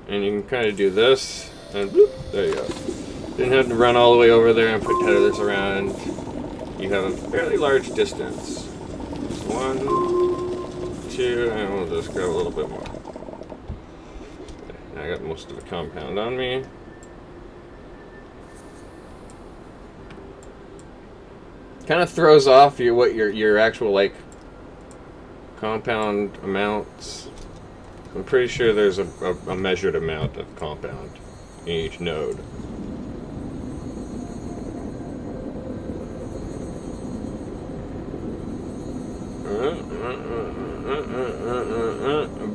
And you can kind of do this, and bloop, there you go. Didn't have to run all the way over there and put tethers around. You have a fairly large distance. 1, 2, and we'll just grab a little bit more. Okay, I got most of the compound on me. Kind of throws off what your actual like compound amounts. I'm pretty sure there's a measured amount of compound in each node.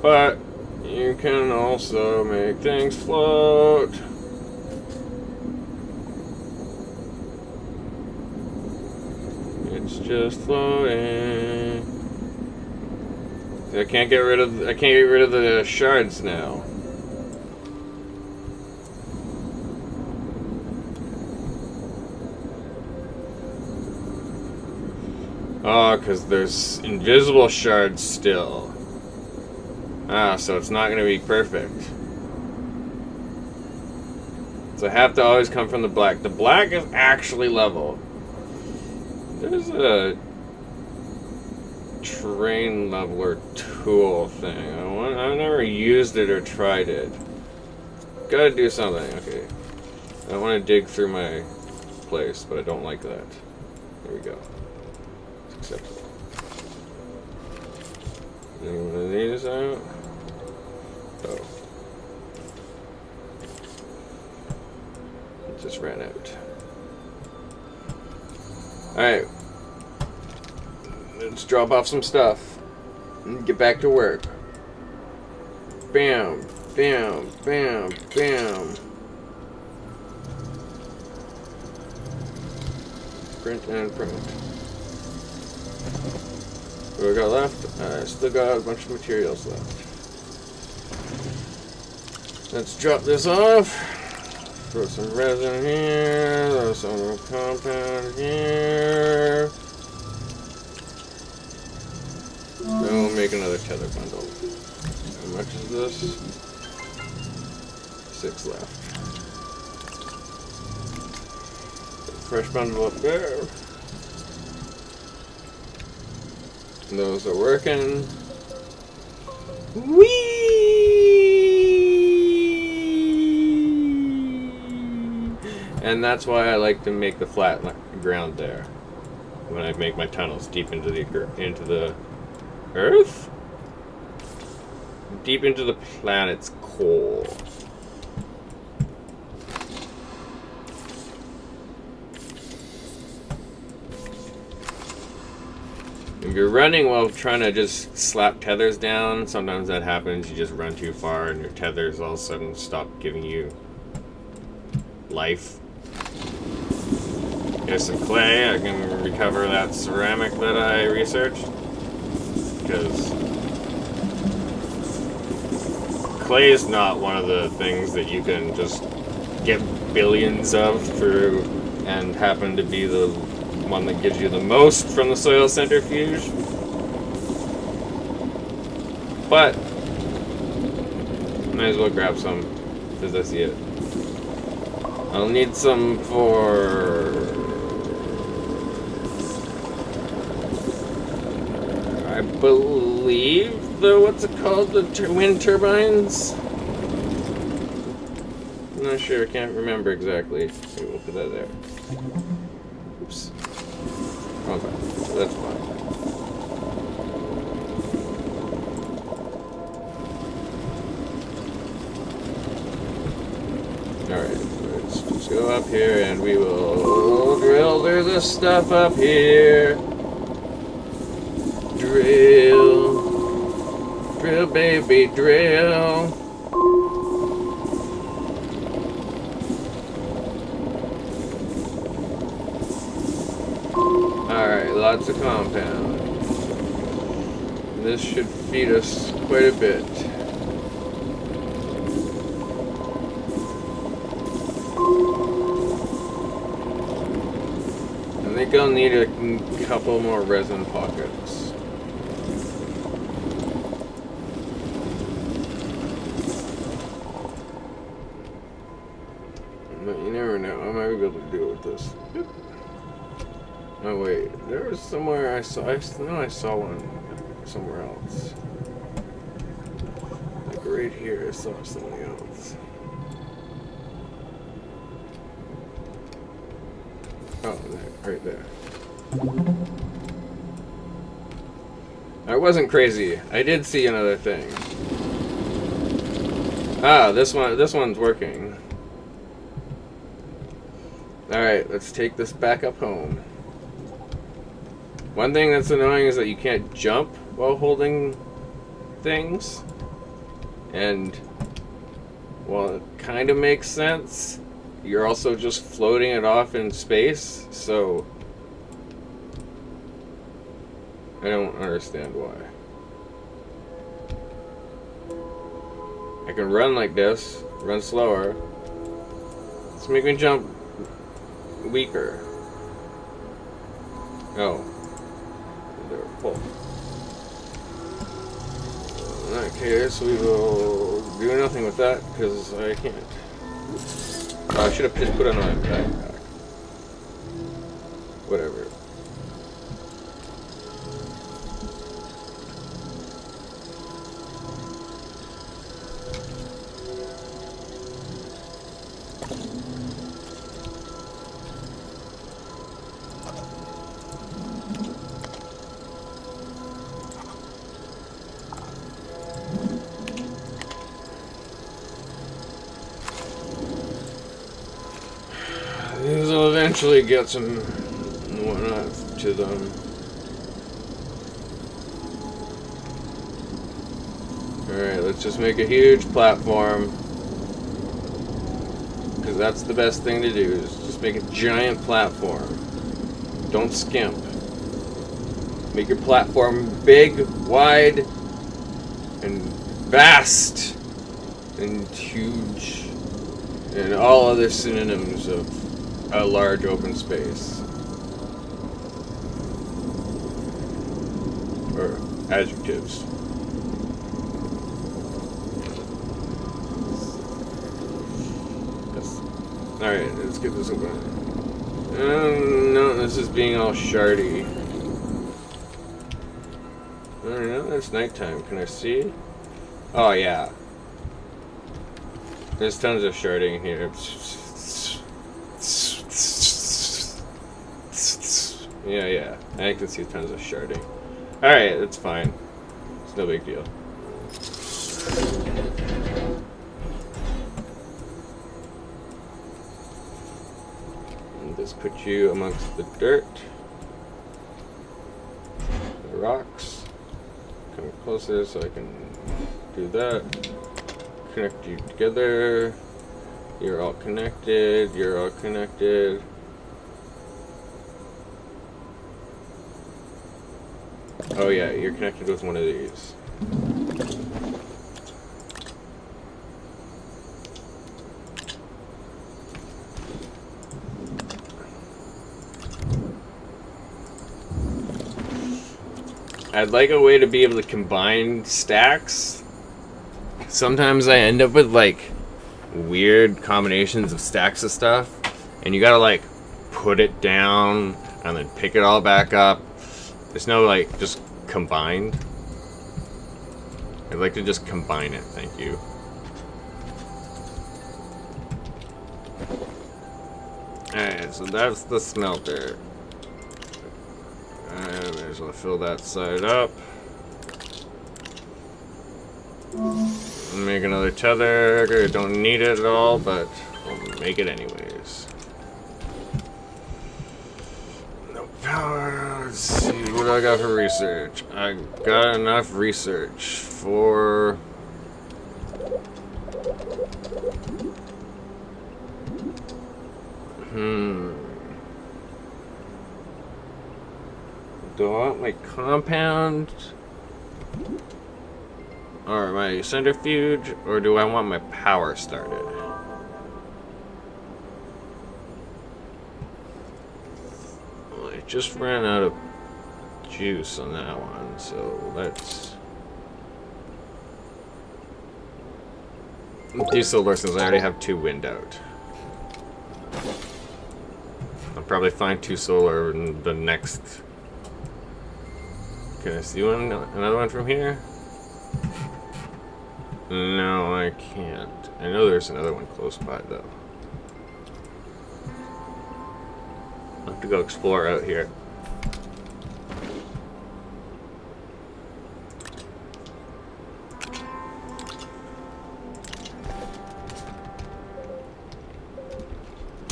But you can also make things float. It's just floating. I can't get rid of the shards now. Oh, because there's invisible shards still. Ah, so it's not going to be perfect. So I have to always come from the black. The black is actually level. There's a terrain leveler tool thing. I've never used it or tried it. Gotta do something. Okay. I want to dig through my place, but I don't like that. There we go. It's acceptable. Any one of these out? Oh. It just ran out. Alright. Let's drop off some stuff and get back to work. Bam, bam, bam, bam. Print and print. What do I got left? I still got a bunch of materials left. Let's drop this off. Throw some resin here. Throw some compound here. Then we'll make another tether bundle. How much is this? 6 left. Fresh bundle up there. And those are working. Whee! And that's why I like to make the flat ground there when I make my tunnels deep into the Earth? Deep into the planet's core. If you're running while trying to just slap tethers down, sometimes that happens. You just run too far and your tethers all of a sudden stop giving you life. Here's some clay. I can recover that ceramic that I researched. Because clay is not one of the things that you can just get billions of through and happen to be the one that gives you the most from the soil centrifuge. But might as well grab some because I see it. I'll need some for I believe the what's it called, the wind turbines. I'm not sure. I can't remember exactly. Okay, we'll put that there. Oops. Wrong button. So that's fine. Alright, let's just go up here and we will drill through this stuff up here. Drill. Drill, baby, drill. Alright, lots of compound. This should feed us quite a bit. I think I'll need a couple more resin pockets. But you never know, I might be able to deal with this. Oh wait, there was somewhere I know I saw one somewhere else. Like right here, I saw something else. Oh, right there. I wasn't crazy. I did see another thing. Ah, this one's working. Alright, let's take this back up home. One thing that's annoying is that you can't jump while holding things. And while it kind of makes sense, you're also just floating it off in space, so I don't understand why. I can run like this, run slower. Let's make me jump weaker. Oh. They're full. In that case, we will do nothing with that, because I can't. Oh, I should have just put it on my backpack. Whatever. These will eventually get some whatnot to them. Alright, let's just make a huge platform. Because that's the best thing to do, is just make a giant platform. Don't skimp. Make your platform big, wide, and vast, and huge, and all other synonyms of a large open space. Or adjectives. Yes. Alright, let's get this open. No, this is being all shardy. I don't know, it's nighttime. Can I see? Oh, yeah. There's tons of sharding here. Yeah. I can see tons of sharding. Alright, that's fine. It's no big deal. And just put you amongst the dirt. The rocks. Come closer so I can do that. Connect you together. You're all connected. You're all connected. Oh yeah, you're connected with one of these. I'd like a way to be able to combine stacks. Sometimes I end up with like weird combinations of stacks of stuff, and you gotta like put it down and then pick it all back up. There's no like just combined. I'd like to just combine it, thank you. Alright, so that's the smelter. I may as well fill that side up. Make another tether. I don't need it at all, but I'll make it anyways. No power. Let's see, what do I got for research? I got enough research for... Do I want my compound? Or my centrifuge? Or do I want my power started? Well, I just ran out of juice on that one, so let's do solar since I already have 2 wind out. I'll probably find 2 solar in the next... Can I see one? Another one from here? No, I can't. I know there's another one close by, though. I'll have to go explore out here.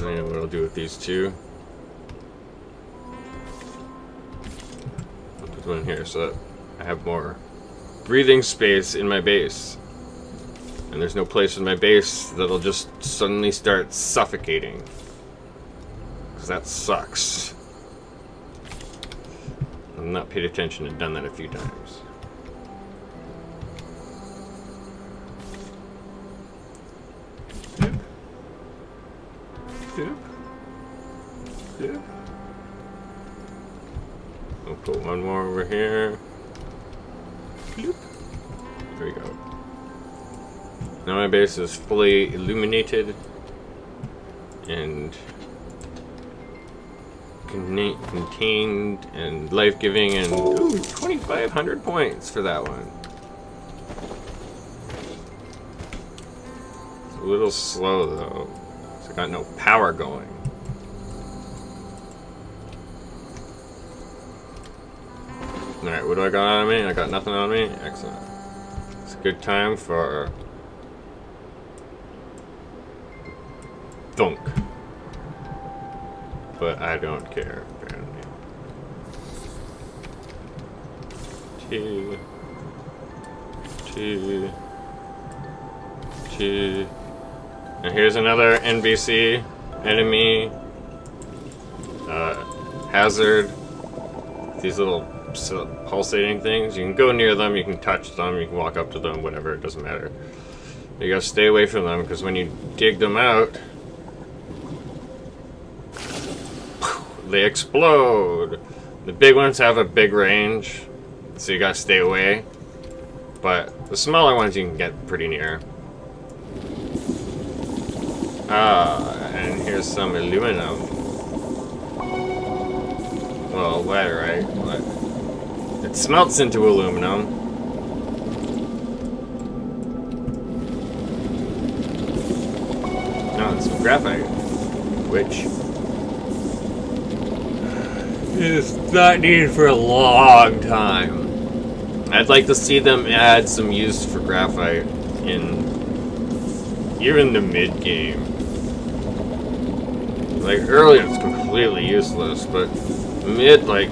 And what I'll do with these 2. I'll put one here so that I have more breathing space in my base. And there's no place in my base that'll just suddenly start suffocating. Because that sucks. I've not paid attention and done that a few times. I'll put one more over here. There we go. Now my base is fully illuminated and contained and life-giving, and ooh, 2,500 points for that one. It's a little slow though, so I got no power going. Alright, what do I got on me? I got nothing on me? Excellent. It's a good time for thunk. But I don't care, apparently. Two. Now here's another NBC enemy hazard. These little pulsating things. You can go near them, you can touch them, you can walk up to them, whatever, it doesn't matter. You gotta stay away from them because when you dig them out, they explode. The big ones have a big range, so you gotta stay away. But the smaller ones you can get pretty near. And here's some aluminum. Well, lead, right? Lead. It smelts into aluminum. No, it's some graphite, which is not needed for a long time. I'd like to see them add some use for graphite in even the mid-game. Like, early it's completely useless, but mid, like,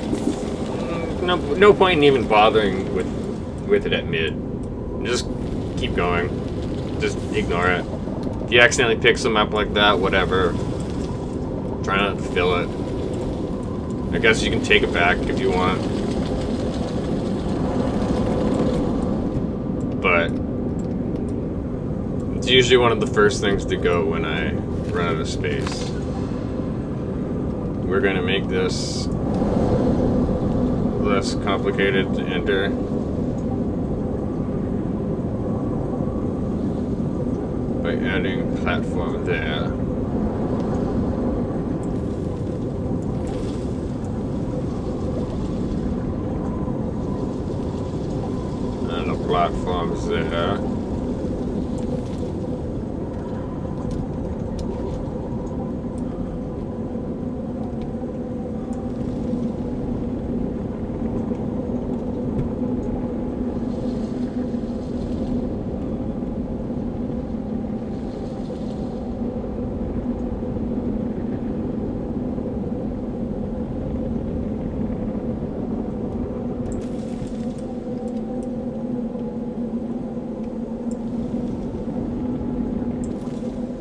no point in even bothering with it at mid. Just keep going. Just ignore it. If you accidentally pick some up like that, whatever. Try not to fill it. I guess you can take it back if you want. But it's usually one of the first things to go when I run out of space. We're gonna make this less complicated to enter. By adding a platform there. And a platform's there.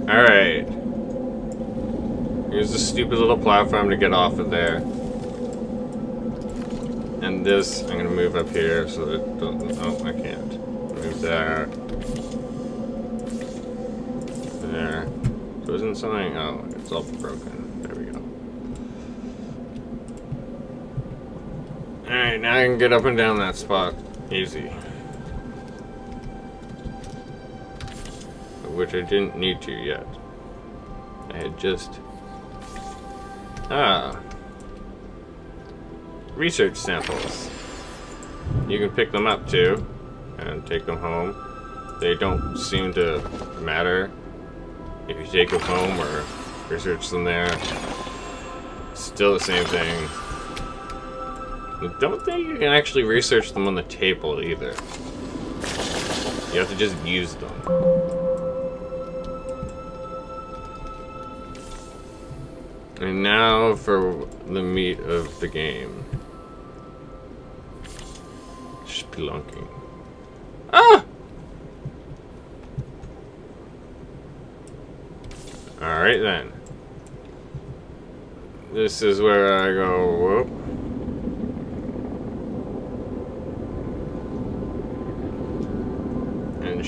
Alright. Here's the stupid little platform to get off of there. And this, I'm gonna move up here so that it doesn't, oh, I can't. Move there. There. So isn't something, oh, it's all broken. There we go. Alright, now I can get up and down that spot. Easy. Which I didn't need to yet. I had just... research samples. You can pick them up too, and take them home. They don't seem to matter if you take them home or research them there. Still the same thing. I don't think you can actually research them on the table either. You have to just use them. And now for the meat of the game. Spelunking. Ah! Alright then. This is where I go, whoop.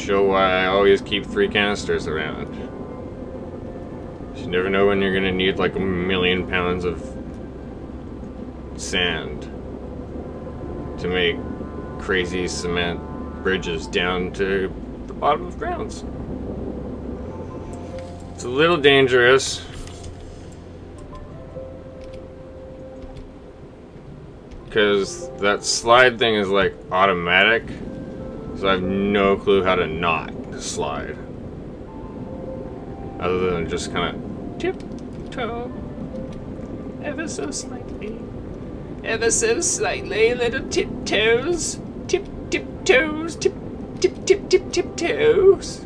show why I always keep 3 canisters around. You never know when you're gonna need like 1,000,000 pounds of sand to make crazy cement bridges down to the bottom of grounds. It's a little dangerous. Because that slide thing is like automatic. So I have no clue how to not slide. Other than just kind of tiptoe. Ever so slightly. Ever so slightly, little tiptoes. Tiptoes. Tiptoes.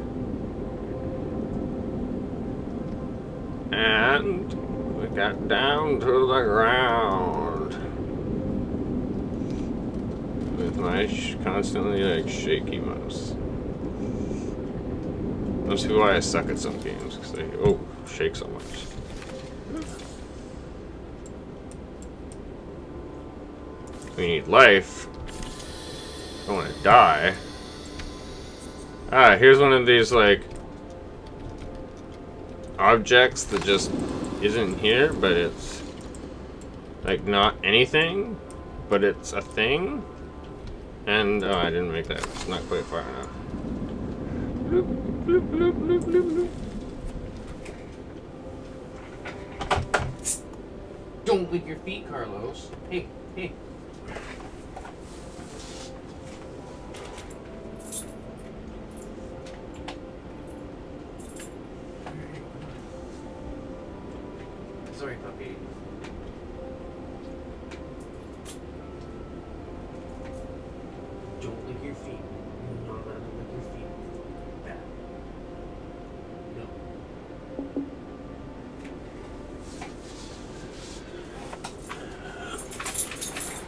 And we got down to the ground. With my constantly like shaky mouse. Must be why I suck at some games, because they shake so much. We need life. I don't want to die. Ah, here's one of these like objects that just isn't here, but it's like not anything, but it's a thing. And oh, I didn't make that. It's not quite far enough. Bloop, bloop, bloop, bloop, bloop, bloop. Don't lick your feet, Carlos. Hey, hey. Sorry, puppy. Don't lick your feet. You're not allowed to lick your feet. Bad. No.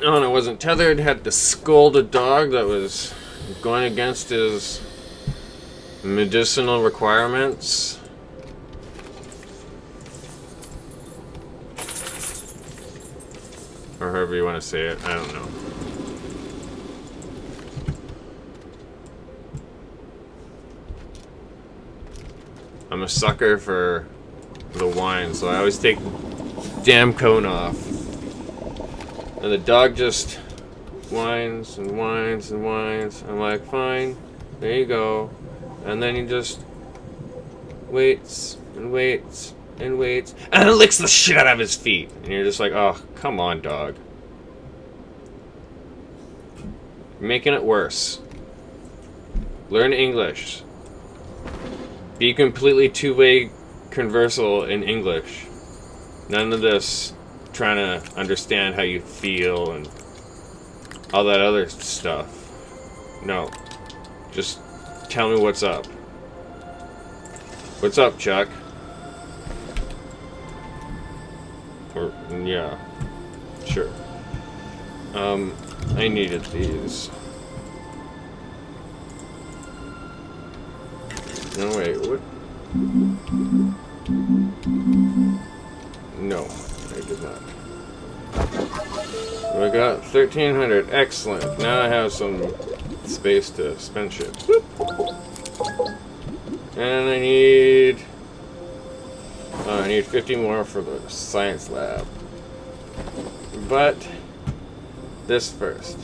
Oh, and I wasn't tethered. Had to scold a dog that was going against his medicinal requirements. Or however you want to say it. I don't know. I'm a sucker for the wine, so I always take the damn cone off. And the dog just whines and whines and whines. I'm like, fine, there you go. And then he just waits and waits and waits, and licks the shit out of his feet. And you're just like, oh, come on, dog. You're making it worse. Learn English. Be completely two-way conversal in English. None of this trying to understand how you feel and all that other stuff. No. Just tell me what's up. What's up, Chuck? Or, yeah. Sure. I needed these. No, wait, what? No, I did not. So I got 1,300. Excellent. Now I have some space to spend shit. Whoop. And I need 50 more for the science lab. But this first.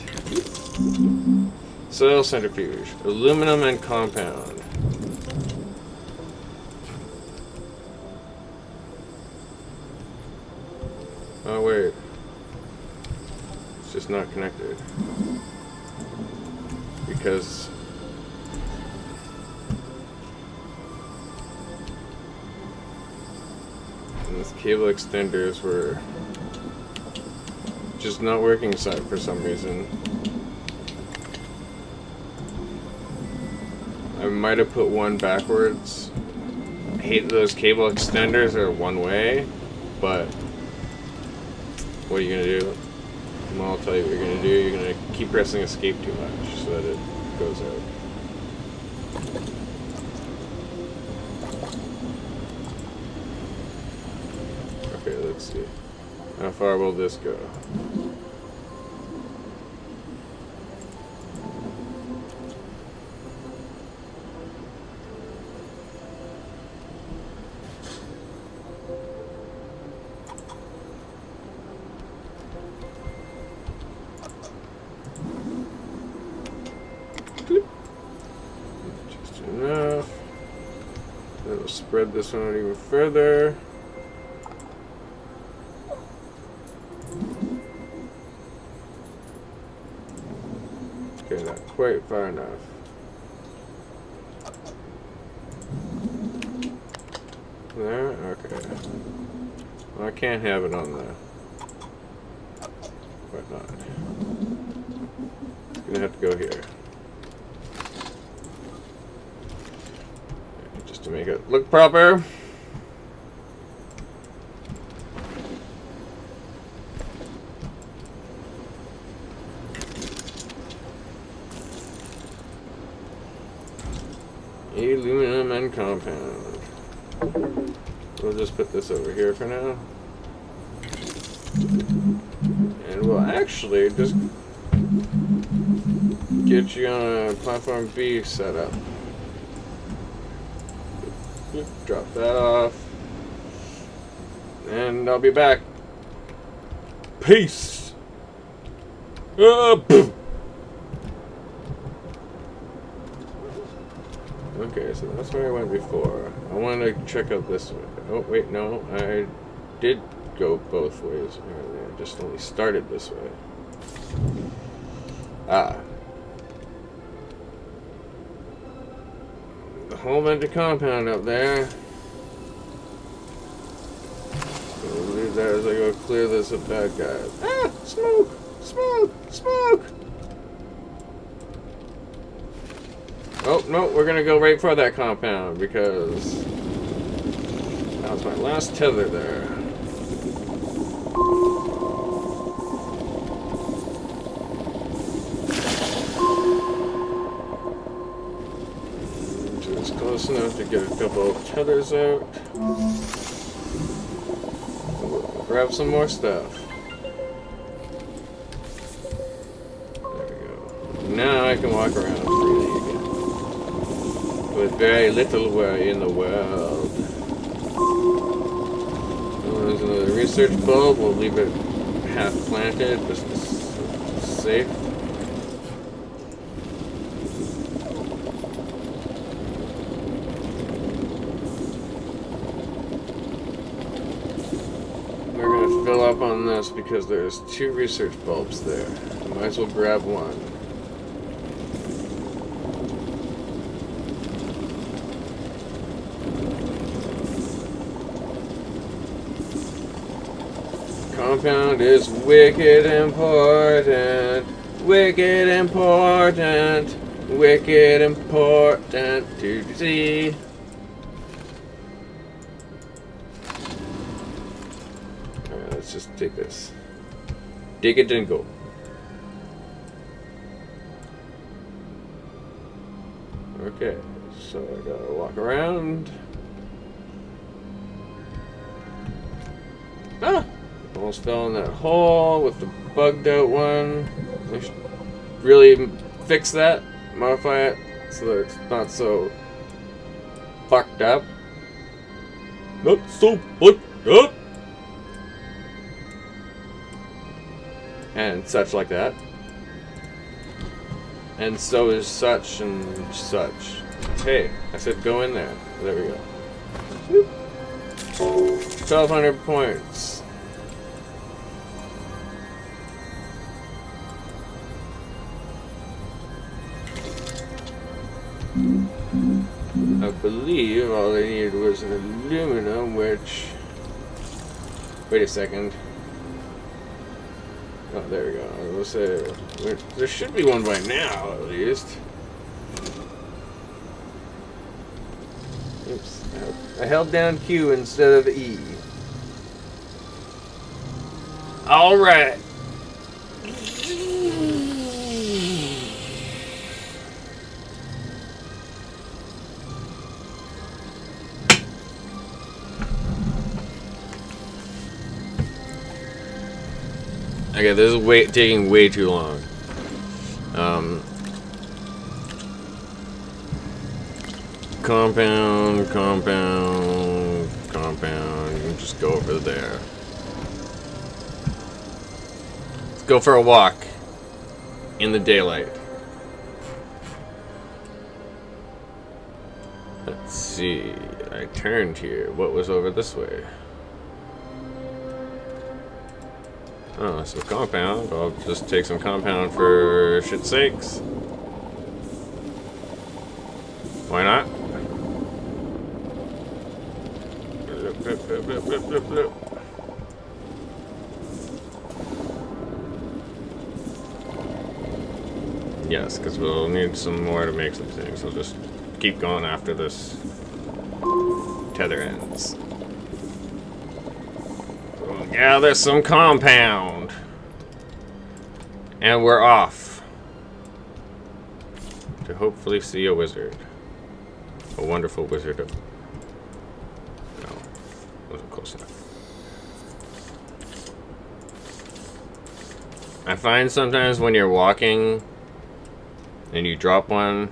Soil centrifuge. Aluminum and compound. Oh wait, it's just not connected because these cable extenders were just not working for some reason. I might have put one backwards. I hate those cable extenders are one way, but what are you gonna do? Well, I'll tell you what you're gonna do. You're gonna keep pressing escape too much so that it goes out. Okay, let's see. How far will this go? spread this one out even further. Okay, not quite far enough. There? Okay. Well, I can't have it on the whatnot. It's gonna have to go here. Just to make it look proper. Aluminum and compound. We'll just put this over here for now. And we'll actually just get you on a platform B setup. Drop that off. And I'll be back. Peace! Okay, so that's where I went before. I want to check out this way. Oh, wait, no. I did go both ways. I just only started this way. Ah. The whole bunch of compound up there. I'll leave that as I go clear this of bad guys. Ah! Smoke! Smoke! Smoke! Oh, no, we're gonna go right for that compound because that was my last tether there. Just close enough to get a couple of tethers out. We'll grab some more stuff. There we go. Now I can walk around freely again. With very little worry in the world. There's another research bulb. We'll leave it half planted just to safe. We're gonna fill up on this because there's 2 research bulbs there. Might as well grab one. Compound is wicked important, wicked important, wicked important to see. Alright, let's just take this. Dig it and go. Okay, so I gotta walk around. Ah! Almost fell in that hole with the bugged out one. They should really fix that, modify it so that it's not so fucked up. Not so fucked up! And such like that. And so is such and such. Hey, I said go in there. There we go. 1,200 points. I believe all I needed was an aluminum, which... Wait a second. Oh, there we go. I will say... There should be one by now, at least. Oops. I held down Q instead of E. Alright. Okay, this is taking way too long. Compound. You just go over there. Let's go for a walk in the daylight. Let's see. I turned here. What was over this way? Oh, some compound. I'll just take some compound for shit's sakes. Why not? Yes, because we'll need some more to make some things. I'll just keep going after this tether ends. We'll gather some compound. And we're off. To hopefully see a wizard. A wonderful wizard of... No, wasn't close enough. I find sometimes when you're walking and you drop one,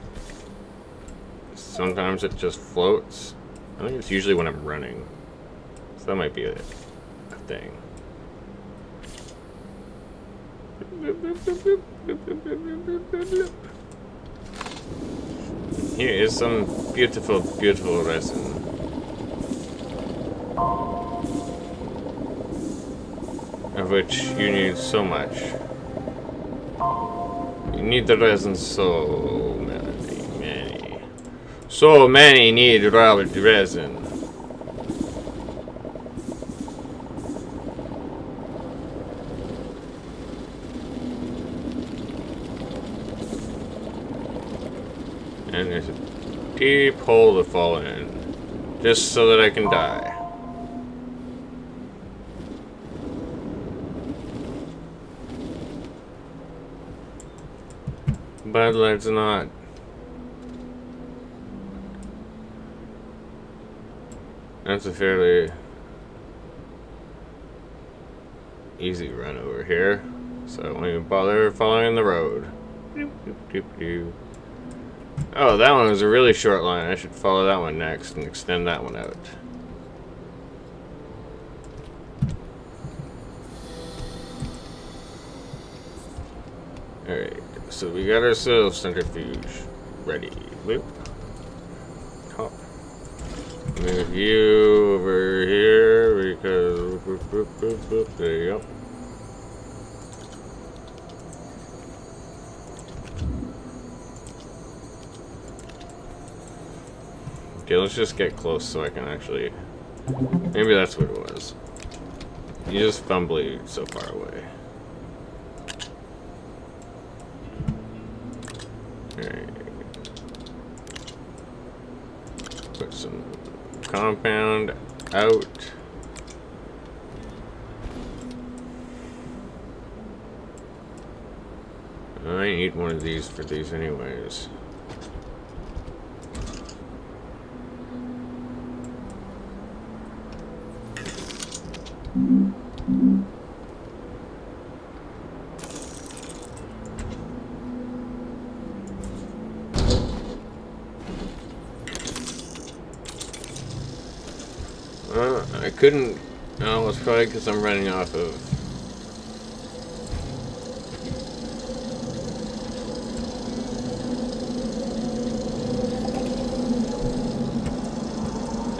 sometimes it just floats. I think it's usually when I'm running. So that might be a thing. Here is some beautiful, beautiful resin. Of which you need so much. You need the resin so many. So many need resin. And there's a deep hole to fall in. Just so that I can die. But let's not. That's a fairly easy run over here. So I won't even bother following the road. Oh, that one was a really short line. I should follow that one next and extend that one out. Alright, so we got ourselves centrifuge ready. Loop. Hop. Move you over here because there you go. Okay, let's just get close so I can actually... Maybe that's what it was. You just fumbly so far away. Alright. Put some compound out. I need one of these for these anyways. I couldn't. No, it's probably because I'm running off of.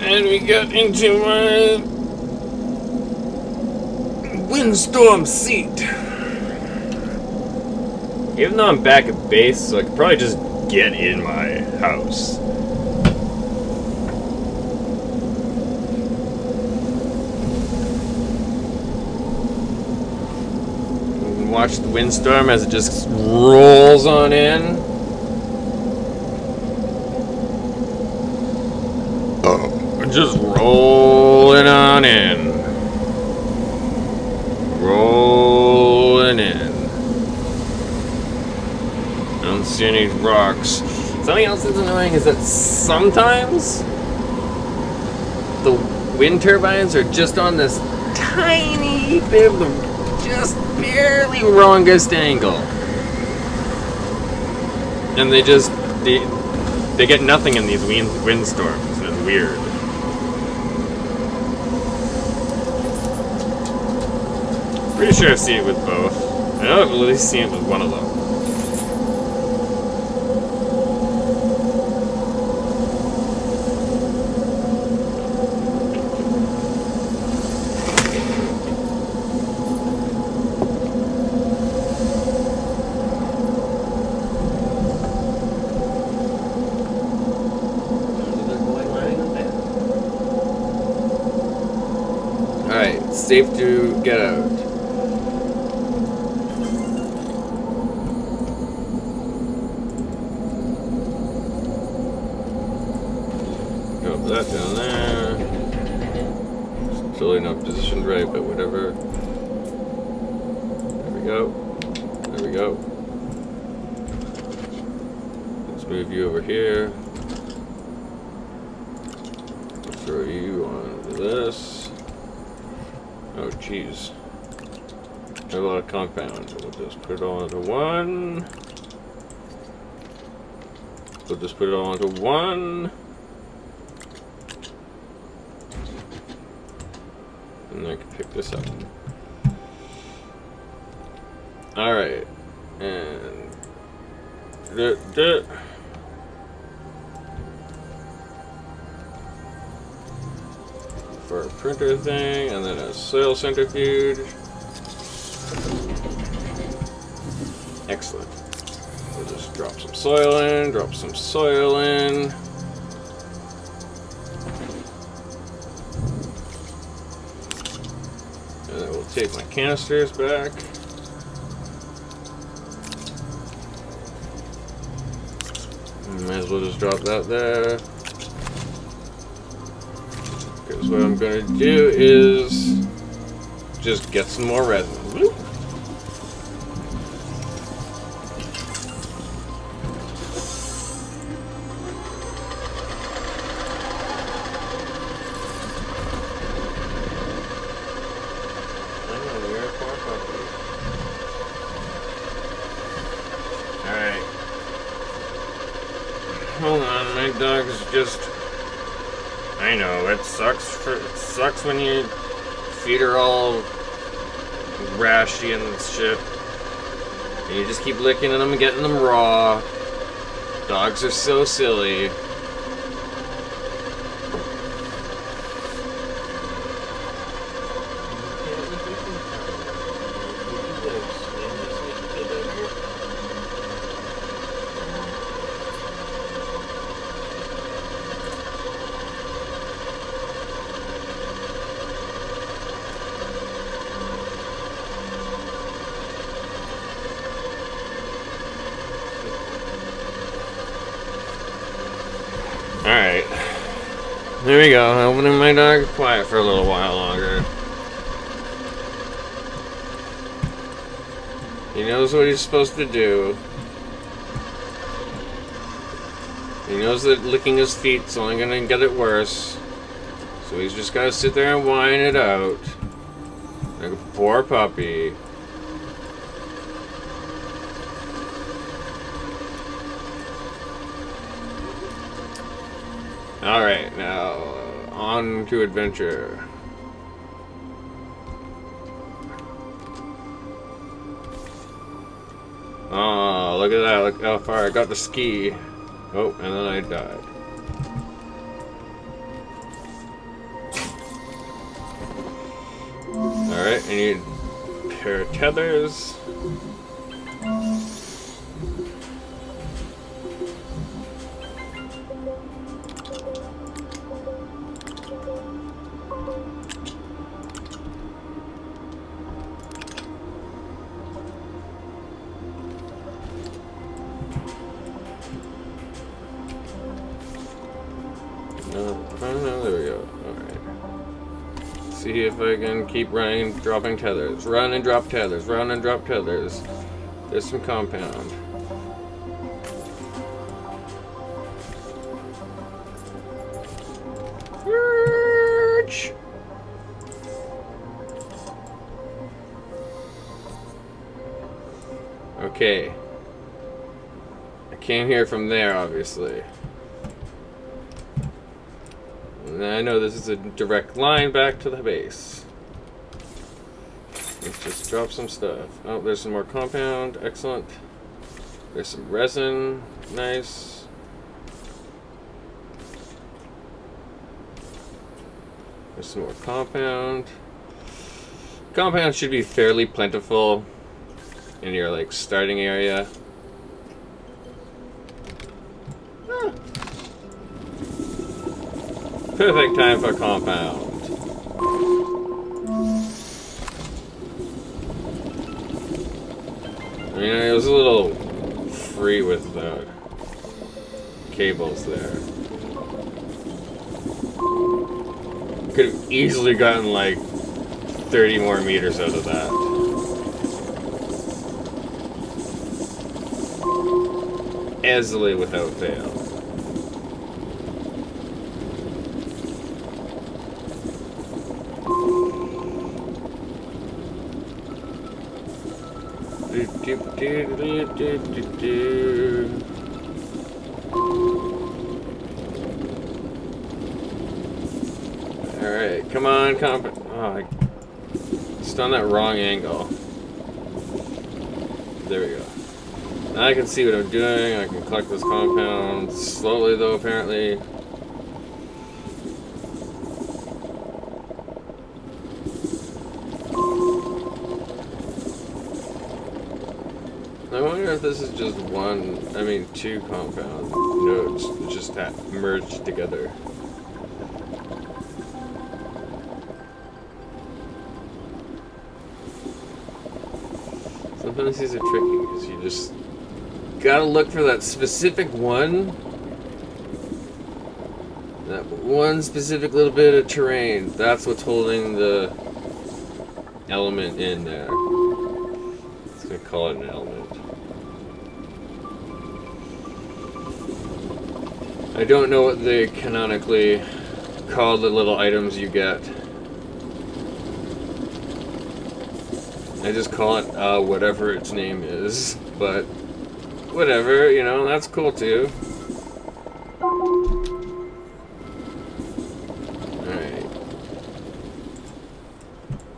And we got into my windstorm seat. Even though I'm back at base, so I could probably just get in my house. Watch the windstorm as it just rolls on in. Just rolling on in. Rolling in. I don't see any rocks. Something else that's annoying is that sometimes the wind turbines are just on this tiny bit of the just barely wrongest angle. And they get nothing in these windstorms, and it's weird. Pretty sure I've seen it with both. I know I've at least seen it with one of them. safe to get out. Drop that down there. It's totally not positioned right, but whatever. There we go. There we go. Let's move you over here. Throw you on this. Oh, jeez. A lot of compound. We'll just put it all into one. We'll just put it all into one. And I can pick this up. Alright. And... for a printer thing, and then a soil centrifuge. Excellent. We'll just drop some soil in, drop some soil in. And then we'll take my canisters back. Might as well just drop that there. Because what I'm going to do is just get some more resin. Woo. Alright. Hold on, my dog's just... I know, it sucks when you feed her all rashy and shit. And you just keep licking them and getting them raw. Dogs are so silly. Alright. There we go. Opening my dog quiet for a little while longer. He knows what he's supposed to do. He knows that licking his feet's only gonna get it worse. So he's just gotta sit there and whine it out. Like a poor puppy. Alright, now on to adventure. Oh, look at that. Look how far I got to ski. Oh, and then I died. Alright, I need a pair of tethers. No, there we go. Alright. See if I can keep running, dropping tethers. Run and drop tethers. Run and drop tethers. There's some compound. Okay. I came here from there, obviously. And I know this is a direct line back to the base. Let's just drop some stuff. Oh, there's some more compound. Excellent. There's some resin. Nice. There's some more compound. Compound should be fairly plentiful in your like starting area. Perfect time for compound. I mean, it was a little free with the cables there. Could have easily gotten like 30 more meters out of that. Easily without fail. Alright, come on, oh, just on that wrong angle. There we go. Now I can see what I'm doing. I can collect this compound slowly, though, apparently. I wonder if this is just two compound nodes that just merged together. Sometimes these are tricky because you just gotta look for that specific one. That one specific little bit of terrain. That's what's holding the element in there. Let's gonna call it an element. I don't know what they canonically call the little items you get. I just call it whatever its name is, but whatever, you know, that's cool too. Alright.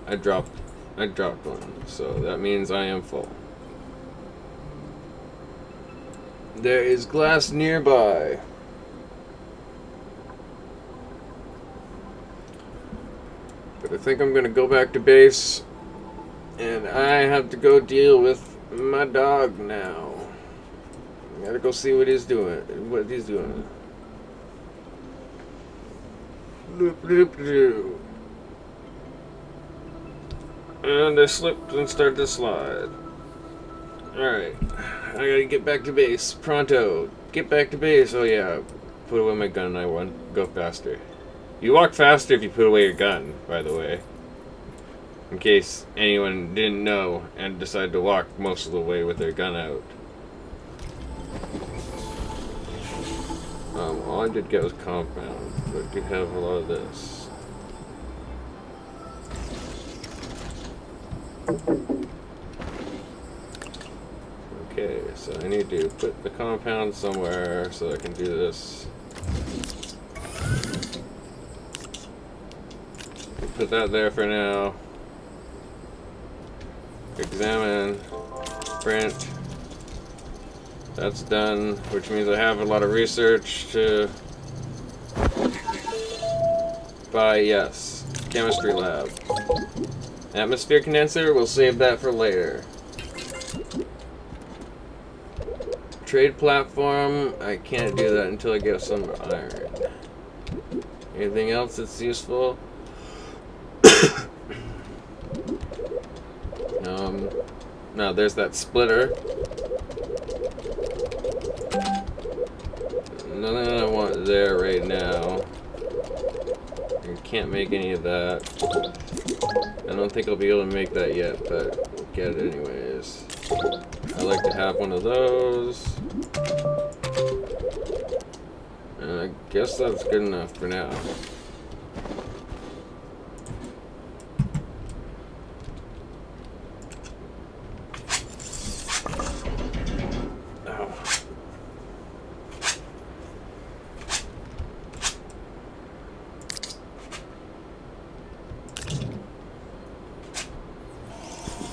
I dropped one, so that means I am full. There is glass nearby. But I think I'm gonna go back to base. And I have to go deal with my dog now. I gotta go see what he's doing. And I slipped and started to slide. Alright. I gotta get back to base. Pronto. Get back to base. Oh yeah. Put away my gun and I want to go faster. You walk faster if you put away your gun, by the way. In case anyone didn't know and decided to walk most of the way with their gun out. All I did get was compound, but I do have a lot of this. Okay, so I need to put the compound somewhere so I can do this. Put that there for now. Examine, print. That's done, which means I have a lot of research to buy. Yes, chemistry lab. Atmosphere condenser, we'll save that for later. Trade platform, I can't do that until I get some iron. Anything else that's useful? No, there's that splitter. Nothing I want there right now. I can't make any of that. I don't think I'll be able to make that yet, but we'll get it anyways. I like to have one of those. And I guess that's good enough for now.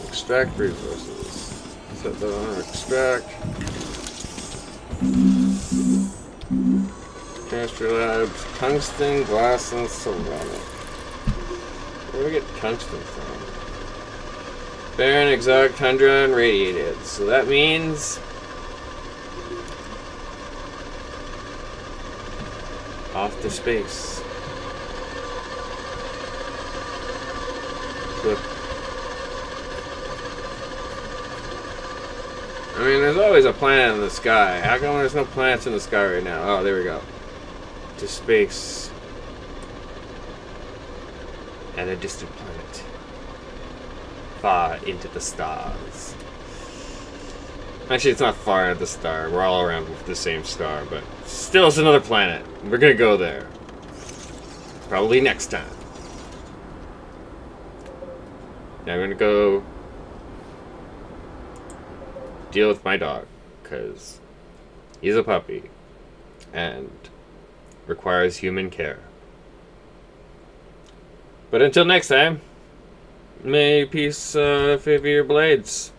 Extract resources. Set that on extract. Chemistry labs, tungsten, glass, and ceramic. Where do we get tungsten from? Barren, exotic, tundra, and radiated. So that means off to space. Good. I mean, there's always a planet in the sky. How come there's no planets in the sky right now? Oh, there we go. To space. And a distant planet. Far into the stars. Actually, it's not far into the star. We're all around the same star, but still it's another planet. We're gonna go there. Probably next time. Now I'm gonna go deal with my dog, because he's a puppy and requires human care. But until next time, may peace favor your blades.